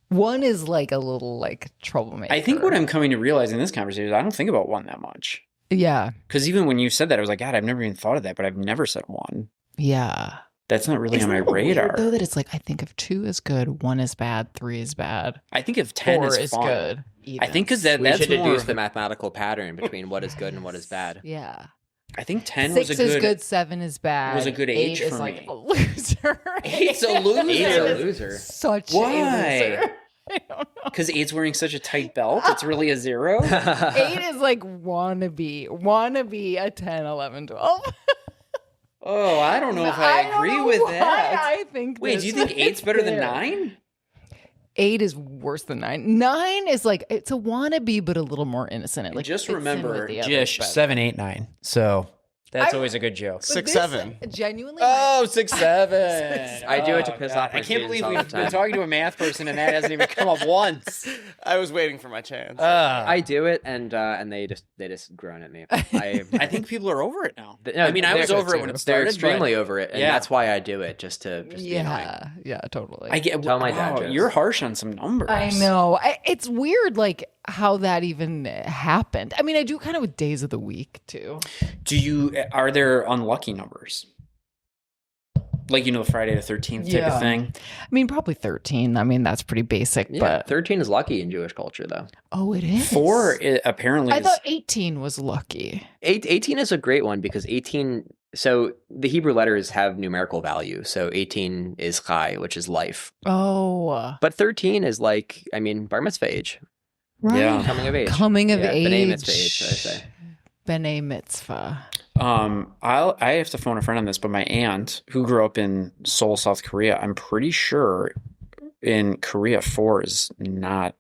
1 is like a little like troublemaker. I think what I'm coming to realize in this conversation is I don't think about 1 that much. Yeah. Because even when you said that, I was like, God, I've never even thought of that, but I've never said 1. Yeah. That's not really Isn't on my it weird, radar. though, that it's like I think of 2 is good, 1 is bad, 3 is bad, I think of 10 4 is is fun. good. I think because We that's should more. deduce the mathematical pattern between what is good and what is bad. Yeah. I think 10 6 was a is good. good, 7 is bad. was a good age 8 is for like me. a loser. 8's a loser. 8 is a loser. Such Why? a loser. I don't know. Because 8's wearing such a tight belt. It's really a 0. 8 is like wannabe a 10, 11, 12. Oh, I don't know if I don't agree know with why that. I think Wait, this do you think is 8's better than fair. 9? 8 is worse than 9. 9 is like, it's a wannabe, but a little more innocent. It, like, just fits in remember, with the others Jish, better. 7, 8, 9. So that's always a good joke. But 6, this 7. Genuinely. Oh, 6, 7. I do it to piss off my I can't students believe all the we've been time. talking to a math person and that hasn't even come up once. I was waiting for my chance. I do it, and they just groan at me. I think people are over it now. No, I mean, I was they're- over it when it started. They're extremely but over it, and yeah. that's why I do it, just to be annoying. Yeah, totally. I get. Tell my dad wow, jokes. you're harsh on some numbers. I know. It's weird, like, how that even happened. I mean, I do kind of with days of the week, too. Are there unlucky numbers? Like, the Friday the 13th type Yeah. of thing? I mean, probably 13. I mean, that's pretty basic, Yeah, but 13 is lucky in Jewish culture, though. oh, it is. 4 apparently I is. thought 18 was lucky. 18 is a great one because 18. So the Hebrew letters have numerical value. So 18 is chai, which is life. Oh, But 13 is like, I mean, bar mitzvah age, right. Yeah. coming of age. Coming of Yeah, age. B'nai mitzvah age, should I say. B'nai mitzvah. I have to phone a friend on this, but my aunt, who grew up in Seoul, South Korea, I'm pretty sure in Korea 4 is not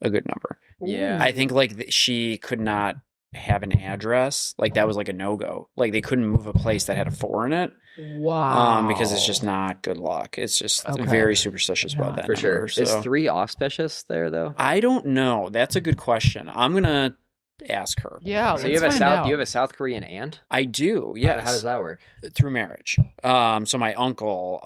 a good number. Yeah. I think like she could not have an address. Like that was like a no-go. Like they couldn't move a place that had a 4 in it. Wow. Because it's just not good luck. It's just Okay. very superstitious about that For sure. number, Is so. 3 auspicious there, though? I don't know. That's a good question. I'm gonna ask her. Yeah. So you have a South Korean aunt? I do. Yes. How does that work? Through marriage. So my uncle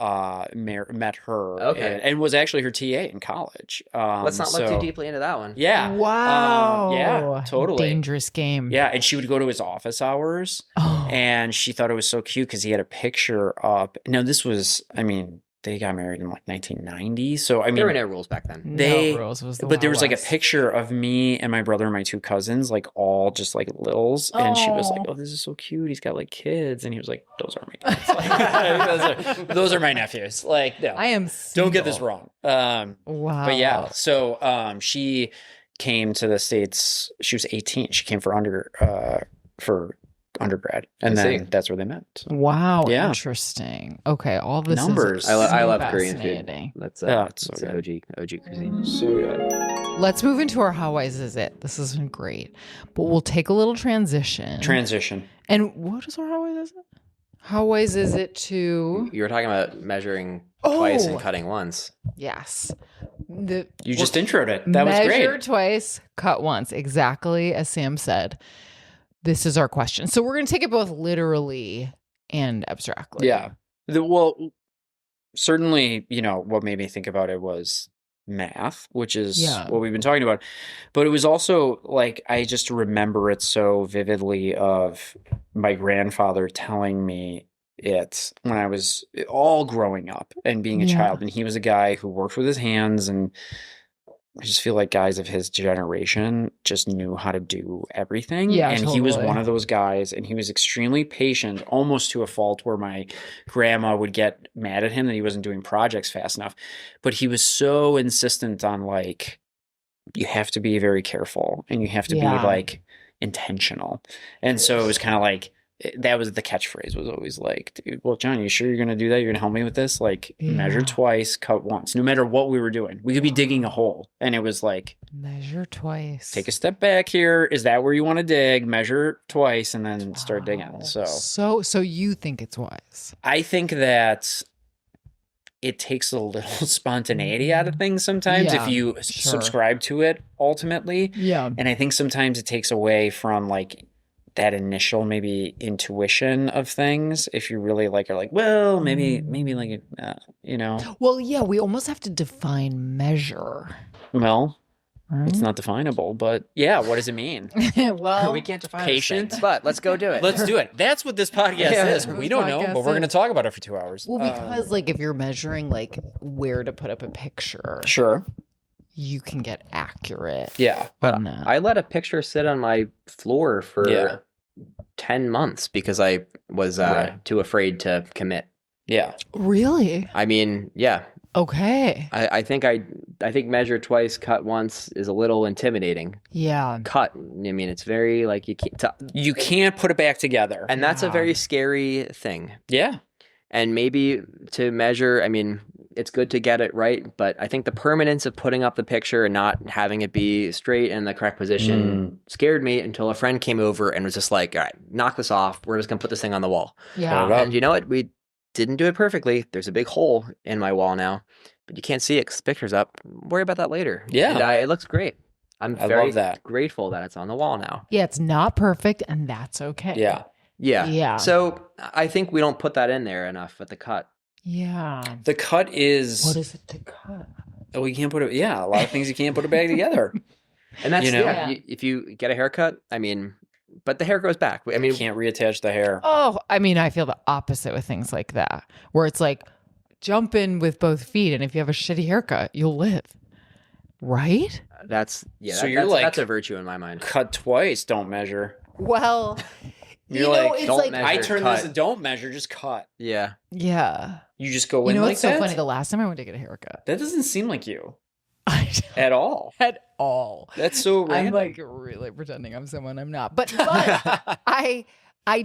met her Okay. and was actually her TA in college. Let's not look too deeply into that one. Yeah. Wow. Yeah, totally. Dangerous game. Yeah, and she would go to his office hours, Oh. and she thought it was so cute because he had a picture up. Now this was, I mean, they got married in like 1990, so I mean, There were no rules back then. they- No rules was the but there Wild was like a West. picture of me and my brother and my 2 cousins, like all just like littles, and she was like, Aw. "Oh, this is so cute. He's got like kids," and he was like, "Those are my kids. Like, those are my nephews." Like, no, I am. don't get this single. wrong. Wow. But yeah, so she came to the States. She was 18. She came for undergrad, and I then see. that's where they met. So, Wow. Yeah. Interesting. Okay. All this Numbers. Is I love so Korean food. fascinating. That's Yeah, it's so that's good. OG cuisine. so good. Let's move into our Hawaii's Is It. This has been great, but we'll take a little transition. Transition. And what is our Hawaii's Is It? Hawaii's Is It to You were talking about measuring twice and Oh. cutting once. yes. You just introed it. That was measure great. twice, cut once. Exactly as Sam said. This is our question. So we're going to take it both literally and abstractly. Yeah. Well, certainly, what made me think about it was math, which is Yeah. what we've been talking about. But it was also like, I just remember it so vividly of my grandfather telling me it when I was all growing up and being a Yeah. child. And he was a guy who worked with his hands, and I just feel like guys of his generation just knew how to do everything. Yeah, and he was totally. one of those guys, and he was extremely patient, almost to a fault where my grandma would get mad at him that he wasn't doing projects fast enough. But he was so insistent on like, you have to be very careful and you have to Yeah. be like intentional. And so it was kind of like, that was the catchphrase, was always like, dude, well, John, you sure you're going to do that? You're going to help me with this? Like, measure Yeah. twice, cut once, no matter what we were doing. We could be digging a hole. And it was like, Measure twice. take a step back here. Is that where you want to dig? Measure twice and then start digging. Wow. So So you think it's wise? I think that it takes a little spontaneity out of things sometimes Yeah, if you sure. subscribe to it ultimately. Yeah. And I think sometimes it takes away from like that initial maybe intuition of things. If you really like are like, well, maybe like, Well, yeah, we almost have to define measure. well, Right? it's not definable, but yeah, what does it mean? well, we can't define patient? but let's go do it. Let's do it. That's what this podcast Yeah, is. this We don't know, podcast but we're going to is. talk about it for 2 hours. well, because like if you're measuring like where to put up a picture, Sure. you can get accurate. Yeah. But on that. I let a picture sit on my floor for Yeah. 10 months because I was Right. too afraid to commit. Yeah. Really? I mean, yeah, Okay. I think measure twice, cut once is a little intimidating. Yeah. Cut, I mean, it's very like you can't, You can't put it back together. and that's a Yeah. very scary thing. Yeah. And maybe to measure, I mean, it's good to get it right, but I think the permanence of putting up the picture and not having it be straight in the correct position scared me until a friend came over and was just like, all right, knock this off. We're just going to put this thing on the wall. Yeah. Hold up. And you know what? We didn't do it perfectly. There's a big hole in my wall now, but you can't see it because the picture's up. Worry about that later. Yeah. And it looks great. I'm I very love that. grateful that it's on the wall now. Yeah, it's not perfect, and that's okay. Yeah. Yeah. Yeah. So I think we don't put that in there enough at the cut. Yeah. The cut is. What is it to cut? Oh, you can't put it. Yeah, a lot of things you can't put it back together. And that's, You know? Yeah. if you get a haircut, I mean, but the hair grows back. I You mean, can't reattach the hair. Oh, I mean, I feel the opposite with things like that, where it's like, jump in with both feet, and if you have a shitty haircut, you'll live. Right? that's, So you're like- that's a virtue in my mind. Cut twice, don't measure. Well, You're you know, like, it's don't like, measure. I turn cut. this to don't measure, just cut. Yeah. yeah. You just go You in know like what's so that? funny? The last time I went to get a haircut, That doesn't seem like you I don't at all. at all. That's so I'm random. like really pretending I'm someone I'm not. But I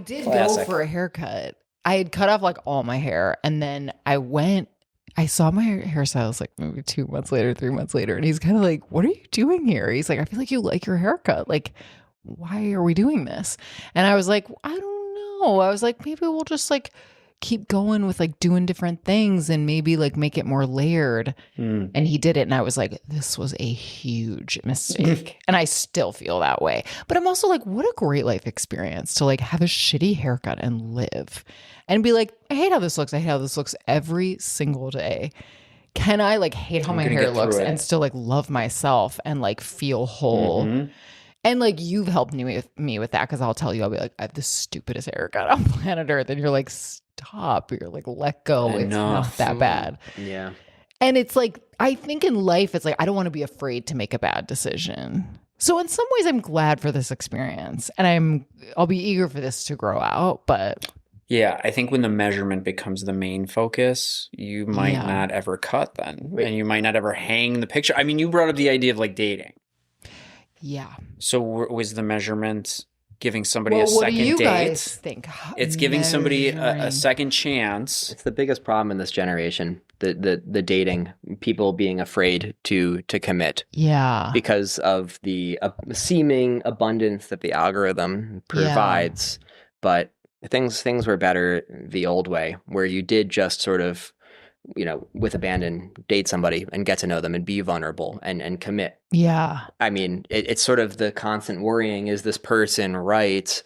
did Classic. go for a haircut. I had cut off like all my hair, and then I saw my hairstylist like maybe 2 months later, 3 months later, and he's kind of like, "What are you doing here?" He's like, "I feel like you like your haircut. Like, why are we doing this?" And I was like, "I don't know." I was like, "Maybe we'll just like keep going with like doing different things and maybe like make it more layered." Mm. And he did it. And I was like, this was a huge mistake. And I still feel that way. But I'm also like, what a great life experience to like have a shitty haircut and live and be like, I hate how this looks. I hate how this looks every single day. Can I like hate how I'm my gonna hair get through looks it. and still like love myself and like feel whole? Mhm. And like you've helped me with that because I'll tell you, I'll be like, I have the stupidest haircut on planet Earth. And you're like, stop. You're like, let go. It's not Enough. that bad. Yeah. And it's like, I think in life, it's like, I don't want to be afraid to make a bad decision. So in some ways, I'm glad for this experience and I'll be eager for this to grow out. But Yeah, I think when the measurement becomes the main focus, you might Yeah. not ever cut then. And you might not ever hang the picture. I mean, you brought up the idea of like dating. yeah. So was the measurement giving somebody Well, a what do second you date? guys think? It's giving somebody a Measuring. second chance. It's the biggest problem in this generation, the dating, people being afraid to commit Yeah. because of the seeming abundance that the algorithm provides. But things were better the old way, where you did just sort of, with abandon, date somebody and get to know them and be vulnerable and commit. Yeah. I mean, it's sort of the constant worrying, is this person right?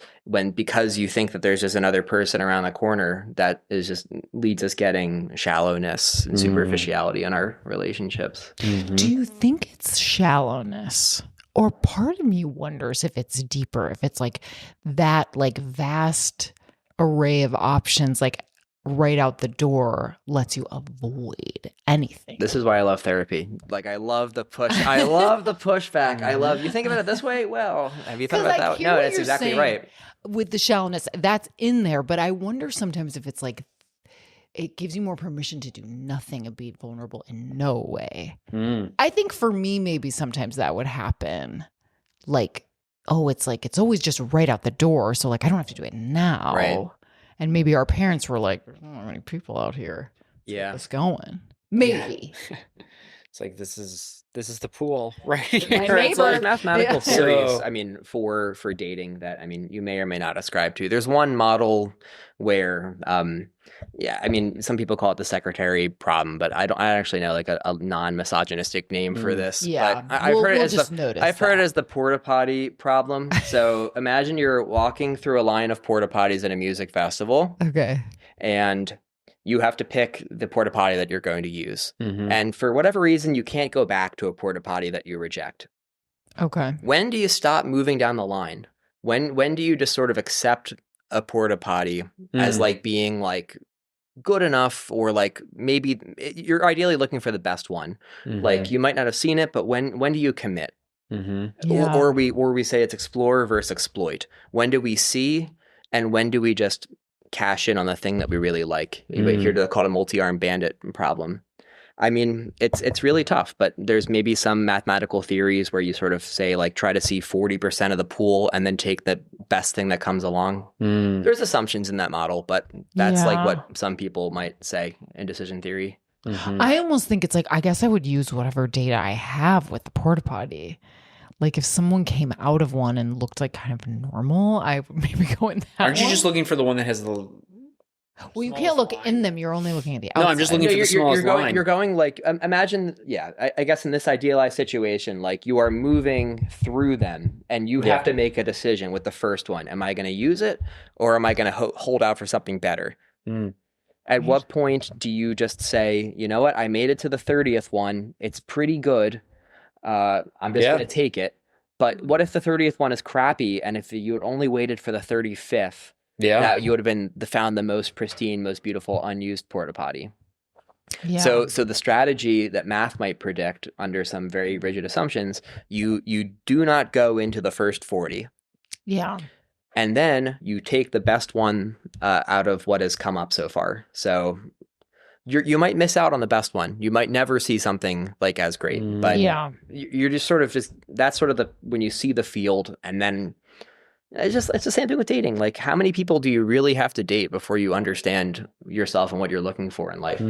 Because you think that there's just another person around the corner, that is just leads us getting shallowness and superficiality in our relationships. Mm-hmm. Do you think it's shallowness? Or part of me wonders if it's deeper, if it's like that like vast array of options, like right out the door lets you avoid anything. This is why I love therapy. Like, I love the push. I love the pushback. You think about it this way? Well, have you thought 'Cause about I that? hear No, what that's you're exactly saying. right. With the shallowness, that's in there, but I wonder sometimes if it's like it gives you more permission to do nothing and be vulnerable in no way. Mm. I think for me, maybe sometimes that would happen. Like, oh, it's like it's always just right out the door. So like I don't have to do it now. Right. And maybe our parents were like, there's not many people out here. Yeah. It's going. Maybe. It's like this is the pool, right? My here. It's neighbor. like mathematical Yeah. theories. So- I mean, for dating that, I mean, you may or may not ascribe to. There's one model where, some people call it the secretary problem, but I actually know like a non-misogynistic name for this. Yeah. But I've heard it as just notice I've heard it that. as the porta potty problem. So imagine you're walking through a line of porta potties at a music festival, Okay. and you have to pick the porta potty that you're going to use. Mhm. And for whatever reason, you can't go back to a porta potty that you reject. Okay. When do you stop moving down the line? When do you just sort of accept a porta potty as Mm. like being like good enough, or like maybe you're ideally looking for the best one? Mhm. Like you might not have seen it, but when do you commit? Mhm. Yeah. Or we say it's explore versus exploit. When do we see, and when do we just cash in on the thing that we really like? You might hear called a multi-armed bandit problem. I mean, it's really tough, but there's maybe some mathematical theories where you sort of say like try to see 40% of the pool and then take the best thing that comes along. Mm. There's assumptions in that model, but that's like Yeah. what some people might say in decision theory. Mhm. I almost think it's like, I guess I would use whatever data I have with the porta potty. Like if someone came out of one and looked like kind of normal, I would maybe go in that Aren't you one. just looking for the one that has the? Well, you can't look in them. You're only looking at the outside. No, I'm just looking for the smallest line. You're going like imagine, I guess in this idealized situation, like you are moving through them, and you have to make a decision with the first one. Am I going to use it, or am I going to hold out for something better? Mm. At what point do you just say, you know what, I made it to the 30th one. It's pretty good. I'm just going to take it. But what if the 30th one is crappy, and if you had only waited for the 35th? That you would have found the most pristine, most beautiful, unused porta potty. Yeah. So the strategy that math might predict under some very rigid assumptions, you do not go into the first 40. Yeah. And then you take the best one out of what has come up so far. So you might miss out on the best one. You might never see something like as great. But you're just that's sort of when you see the field, and then it's the same thing with dating. Like, how many people do you really have to date before you understand yourself and what you're looking for in life?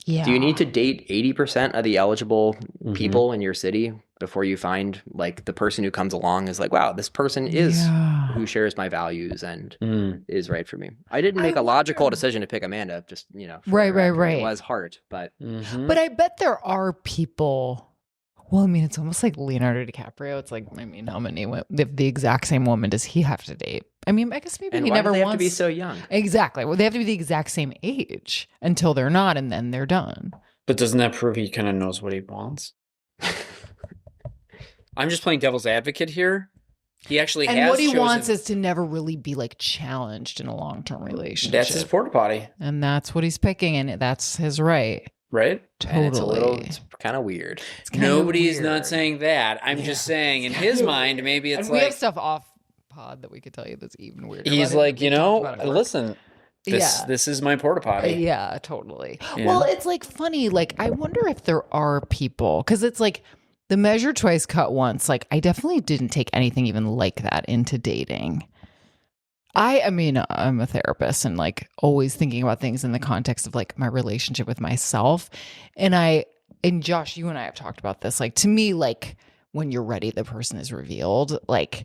Yeah. Do you need to date 80% of the eligible people in your city before you find like the person who comes along is like, wow, this person is who shares my values and is right for me? I didn't make a logical decision to pick Amanda. Just, Right. It was hard, but. But I bet there are people. Well, I mean, it's almost like Leonardo DiCaprio. It's like, I mean, how many the exact same woman does he have to date? I mean, I guess maybe and he why never do they wants have to be so young. Exactly. Well, they have to be the exact same age until they're not, and then they're done. But doesn't that prove he kind of knows what he wants? I'm just playing devil's advocate here. He actually has and what he chosen... wants is to never really be like challenged in a long-term relationship. That's his porta potty. And that's what he's picking, and that's his right. Right? Totally. And it's kind of weird. Nobody is not saying that. I'm just saying, in his mind, maybe it's and like... we have stuff off pod that we could tell you that's even weirder. He's like, listen, this is my porta potty. Yeah, totally. Yeah. Well, it's like funny. Like, I wonder if there are people, because it's like the measure twice, cut once. Like, I definitely didn't take anything even like that into dating. I mean, I'm a therapist and like always thinking about things in the context of like my relationship with myself. And Josh, you and I have talked about this. Like, to me, like when you're ready, the person is revealed. Like,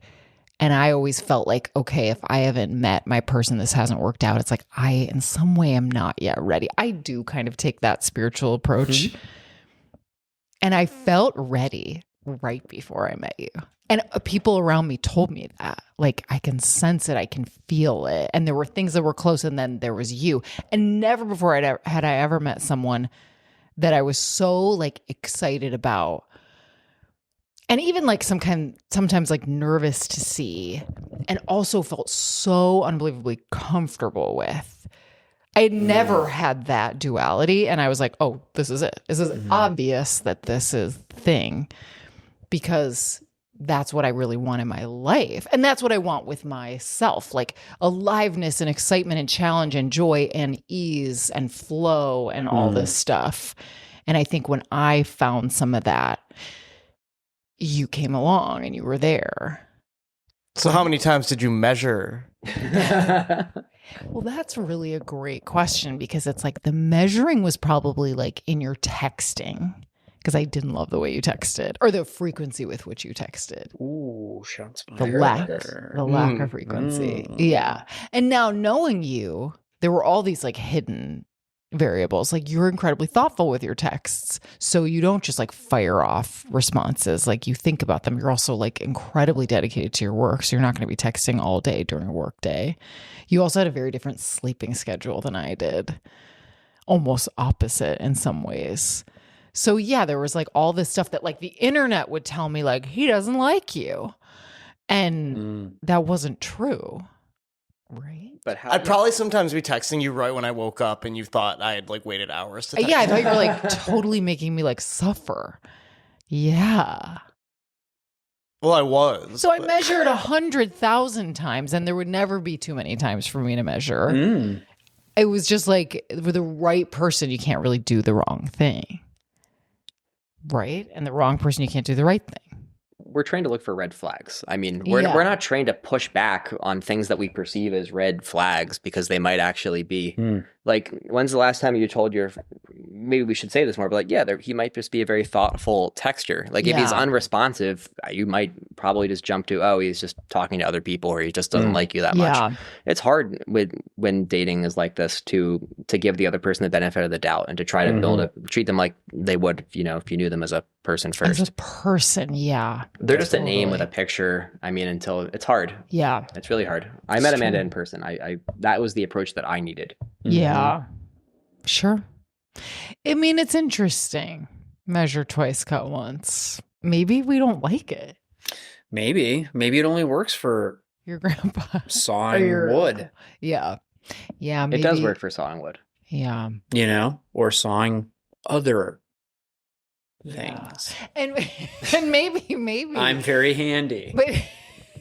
and I always felt like, okay, if I haven't met my person, this hasn't worked out. It's like, I, in some way, am not yet ready. I do kind of take that spiritual approach. And I felt ready right before I met you. And people around me told me that. Like, I can sense it. I can feel it. And there were things that were close, and then there was you. And never before had I ever met someone that I was so, like, excited about. And even, like, sometimes, like, nervous to see. And also felt so unbelievably comfortable with. I had never had that duality. And I was like, oh, this is it. This is obvious that this is the thing. Because that's what I really want in my life. And that's what I want with myself, like aliveness and excitement and challenge and joy and ease and flow and all this stuff. And I think when I found some of that, you came along and you were there. So how many times did you measure? Well, that's really a great question, because it's like the measuring was probably like in your texting. Because I didn't love the way you texted, or the frequency with which you texted. Ooh, shots The lack of frequency. Yeah. And now knowing you, there were all these like hidden variables. Like, you're incredibly thoughtful with your texts. So you don't just like fire off responses. Like, you think about them. You're also like incredibly dedicated to your work. So you're not going to be texting all day during a work day. You also had a very different sleeping schedule than I did. Almost opposite in some ways. So yeah, there was like all this stuff that like the internet would tell me, like, he doesn't like you. And that wasn't true. Right? But I'd probably sometimes be texting you right when I woke up and you thought I had like waited hours to text Yeah, I you. thought you were like totally making me like suffer. Yeah. Well, I was. So I measured 100,000 times, and there would never be too many times for me to measure. It was just like, for the right person, you can't really do the wrong thing. Right? And the wrong person, you can't do the right thing. We're trained to look for red flags. I mean, we're not trained to push back on things that we perceive as red flags because they might actually be. Like, when's the last time you told maybe we should say this more, but like, yeah, he might just be a very thoughtful texter. Like if he's Yeah. unresponsive, you might probably just jump to, oh, he's just talking to other people or he just doesn't like you that Yeah. much. It's hard when dating is like this to give the other person the benefit of the doubt and to try to treat them like they would, if you knew them as a person first. As a person, yeah. They're just a name with a picture. I mean, until it's hard. Yeah. It's really hard. I met Amanda in person. I that was the approach that I needed. Yeah. Sure. I mean, it's interesting. Measure twice, cut once. Maybe we don't like it. Maybe it only works for Your grandpa. sawing wood, Yeah. Yeah. It does work for sawing wood. Yeah. or sawing other things. And maybe I'm very handy. but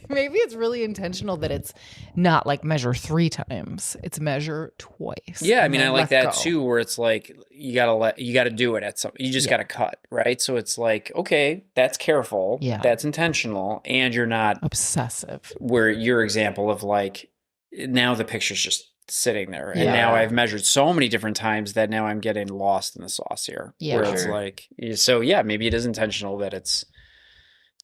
maybe it's really intentional that it's not like measure 3 times. It's measure twice. Yeah, I and mean, I then like let that go. too, where it's like you gotta do it at some. You just gotta cut, right? So it's like, okay, that's careful, Yeah. that's intentional, and you're not Obsessive. where your example of like now the picture's just sitting there, and Yeah. now I've measured so many different times that now I'm getting lost in the sauce here. Yeah. where For it's sure. like, so yeah, maybe it is intentional that it's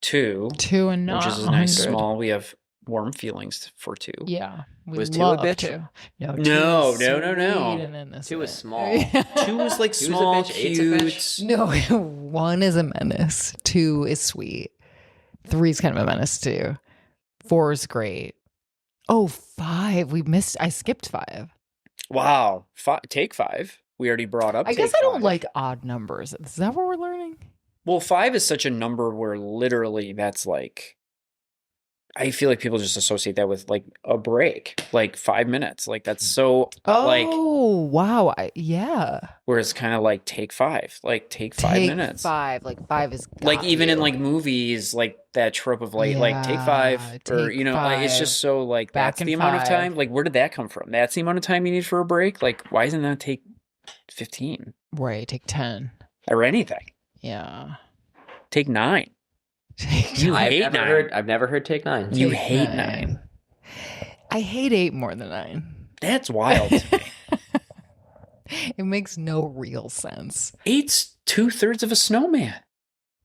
2, 2 and not which is a nice 100. small. We have warm feelings for 2. Yeah. We Was 2 a love bitch? 2. No, No, 2 is no, sweet no. and innocent. 2 is small. 2 is like 2's a small, bitch, 8's a bitch. cute. No, 1 is a menace. 2 is sweet. 3 is kind of a menace too. 4 is great. Oh, 5. I skipped 5. Wow. Take 5. We already brought up. I guess take I don't 5. like odd numbers. Is that what we're learning? Well, 5 is such a number where literally that's like, I feel like people just associate that with like a break, like 5 minutes. Like that's so like Oh, wow. Yeah. where it's kind of like take 5, like take 5 Take minutes. 5. Like 5 is Like got even in you. like movies, like that trope of like take 5 Yeah, or take like it's just so like Back that's in the amount of 5. time. Like where did that come from? That's the amount of time you need for a break. Like why isn't that take 15 Right. Take 10. or anything? Yeah. Take 9. You I've hate never 9. heard. I've never heard take 9. You Take hate 9. 9. I hate 8 more than 9. That's wild to me. It makes no real sense. 8's 2/3 of a snowman.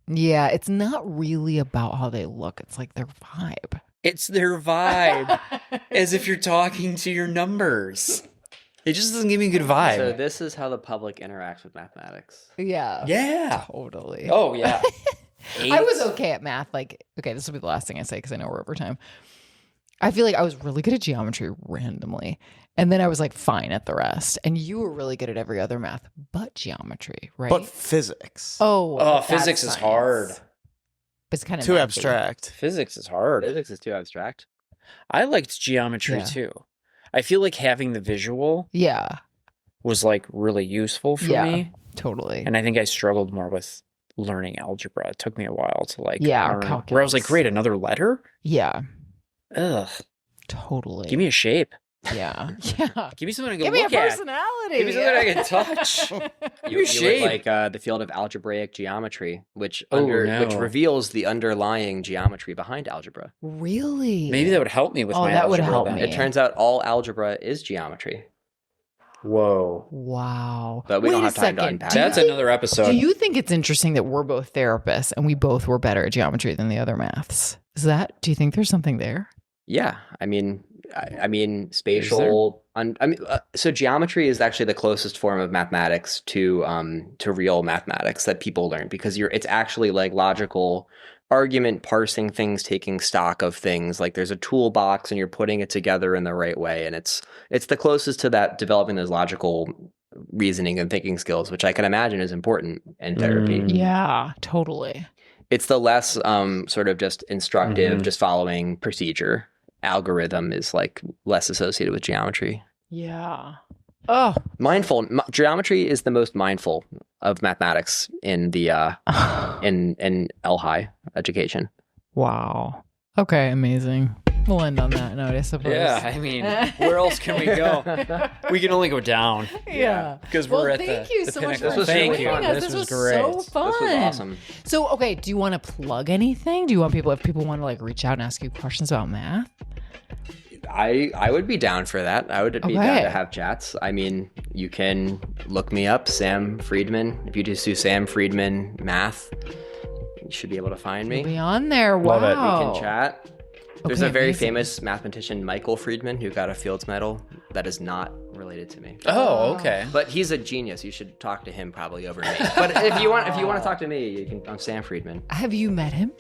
Yeah, it's not really about how they look. It's like their vibe. It's their vibe, as if you're talking to your numbers. It just doesn't give me a good vibe. So this is how the public interacts with mathematics. Yeah. Yeah. Totally. Oh yeah. I was 8's okay at math. Like, okay, this will be the last thing I say because I know we're over time. I feel like I was really good at geometry randomly. And then I was like fine at the rest. And you were really good at every other math but geometry, right? But physics. oh, Oh, that's physics is science. hard. But it's kind of Too abstract. Physics is hard. Physics is too abstract. I liked geometry Yeah. too. I feel like having the visual Yeah, was like really useful for Yeah. me. totally. And I think I struggled more with learning algebra. It took me a while to like Yeah, learn, calculus. where I was like, great, another letter? Yeah, Ugh. totally. Give me a shape. yeah. Yeah. Give me something to Give me a look at. personality. Give me something I can touch. You shape. would like the field of algebraic geometry, which Oh, which no. reveals the underlying geometry behind algebra. Really? Maybe that would help me with Oh, my that would algebra help then. me. It turns out all algebra is geometry, Whoa. Wow. but we Wait don't a have time to second. unpack Do you That's that. think- another episode. Do you think it's interesting that we're both therapists and we both were better at geometry than the other maths? Do you think there's something there? Yeah, I mean, spatial. So geometry is actually the closest form of mathematics to real mathematics that people learn because it's actually like logical argument parsing things, taking stock of things. Like there's a toolbox and you're putting it together in the right way, and it's the closest to that, developing those logical reasoning and thinking skills, which I can imagine is important in therapy. Yeah, totally. It's the less sort of just instructive, Mhm. just following procedure. Algorithm is like less associated with geometry. Yeah. Oh. Geometry is the most mindful of mathematics in the in L-High education. Wow. Okay, amazing. We'll end on that note, I suppose. Yeah, I mean, where else can we go? We can only go down. Yeah. Because Well, we're at thank the you the so much pinnacle. for was Thank really you. fun. us. This This was was great. so fun. This was awesome. So, okay, do you want to plug anything? Do you want people, if people want to like reach out and ask you questions about math? I would be down for that. I would be down Okay. to have chats. I mean, you can look me up, Sam Freedman. If you just do Sam Freedman math, you should be able to find me. You'll be on there. Wow. Love it. We can chat. There's Okay, a very amazing. famous mathematician, Michael Friedman, who got a Fields Medal. That is not related to me. Oh, okay. But he's a genius. You should talk to him probably over me. But if you want to talk to me, you can. I'm Sam Friedman. Have you met him?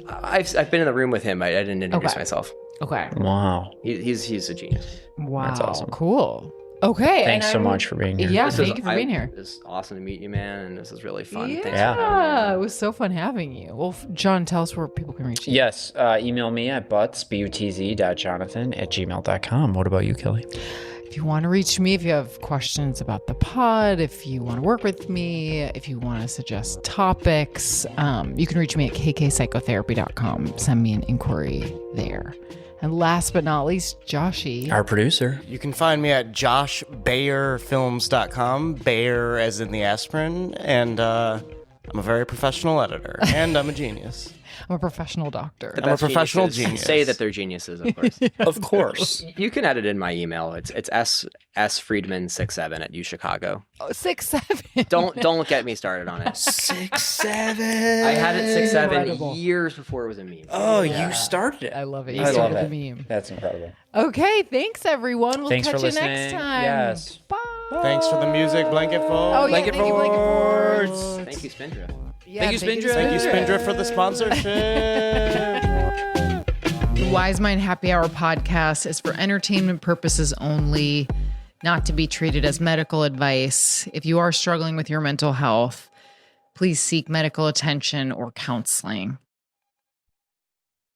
I've been in the room with him. I didn't introduce Okay. myself. Okay. Wow. He's a genius. Wow. That's awesome. Cool. Okay. Thanks and so I'm- much for being here. Yeah, This thank is- you for being here. It's awesome to meet you, man, and this is really fun. Thanks for Yeah. having me. It was so fun having you. Well, John, tell us where people can reach you. Yes. Email me at butz.jonathan@gmail.com. What about you, Kelly? If you want to reach me, if you have questions about the pod, if you want to work with me, if you want to suggest topics, you can reach me at kkpsychotherapy.com. Send me an inquiry there. And last but not least, Joshy. Our producer. You can find me at joshbayerfilms.com, Bayer as in the aspirin, and I'm a very professional editor, and I'm a genius. I'm a professional doctor. I'm a professional Geniuses genius. Say that they're geniuses, of course. Of course. You can edit in my email. It's sfriedman67 at UChicago. 6, 7. Don't get me started on it. 6'7". I had it 6'7" Incredible. years before it was a meme. Oh, you started it. I love it. You I love started it. the meme. That's incredible. Okay, thanks everyone. We'll Thanks catch for you next listening. time. Yes. Bye. Thanks for the music, Blanket Fort. Oh, yeah, Blanket thank you, Blanket Forts. Forts. Thank you, Spindrift. Yeah, Thank you, Spindrift. Thank you, Spindrift, for the sponsorship. The Wise Mind Happy Hour podcast is for entertainment purposes only, not to be treated as medical advice. If you are struggling with your mental health, please seek medical attention or counseling.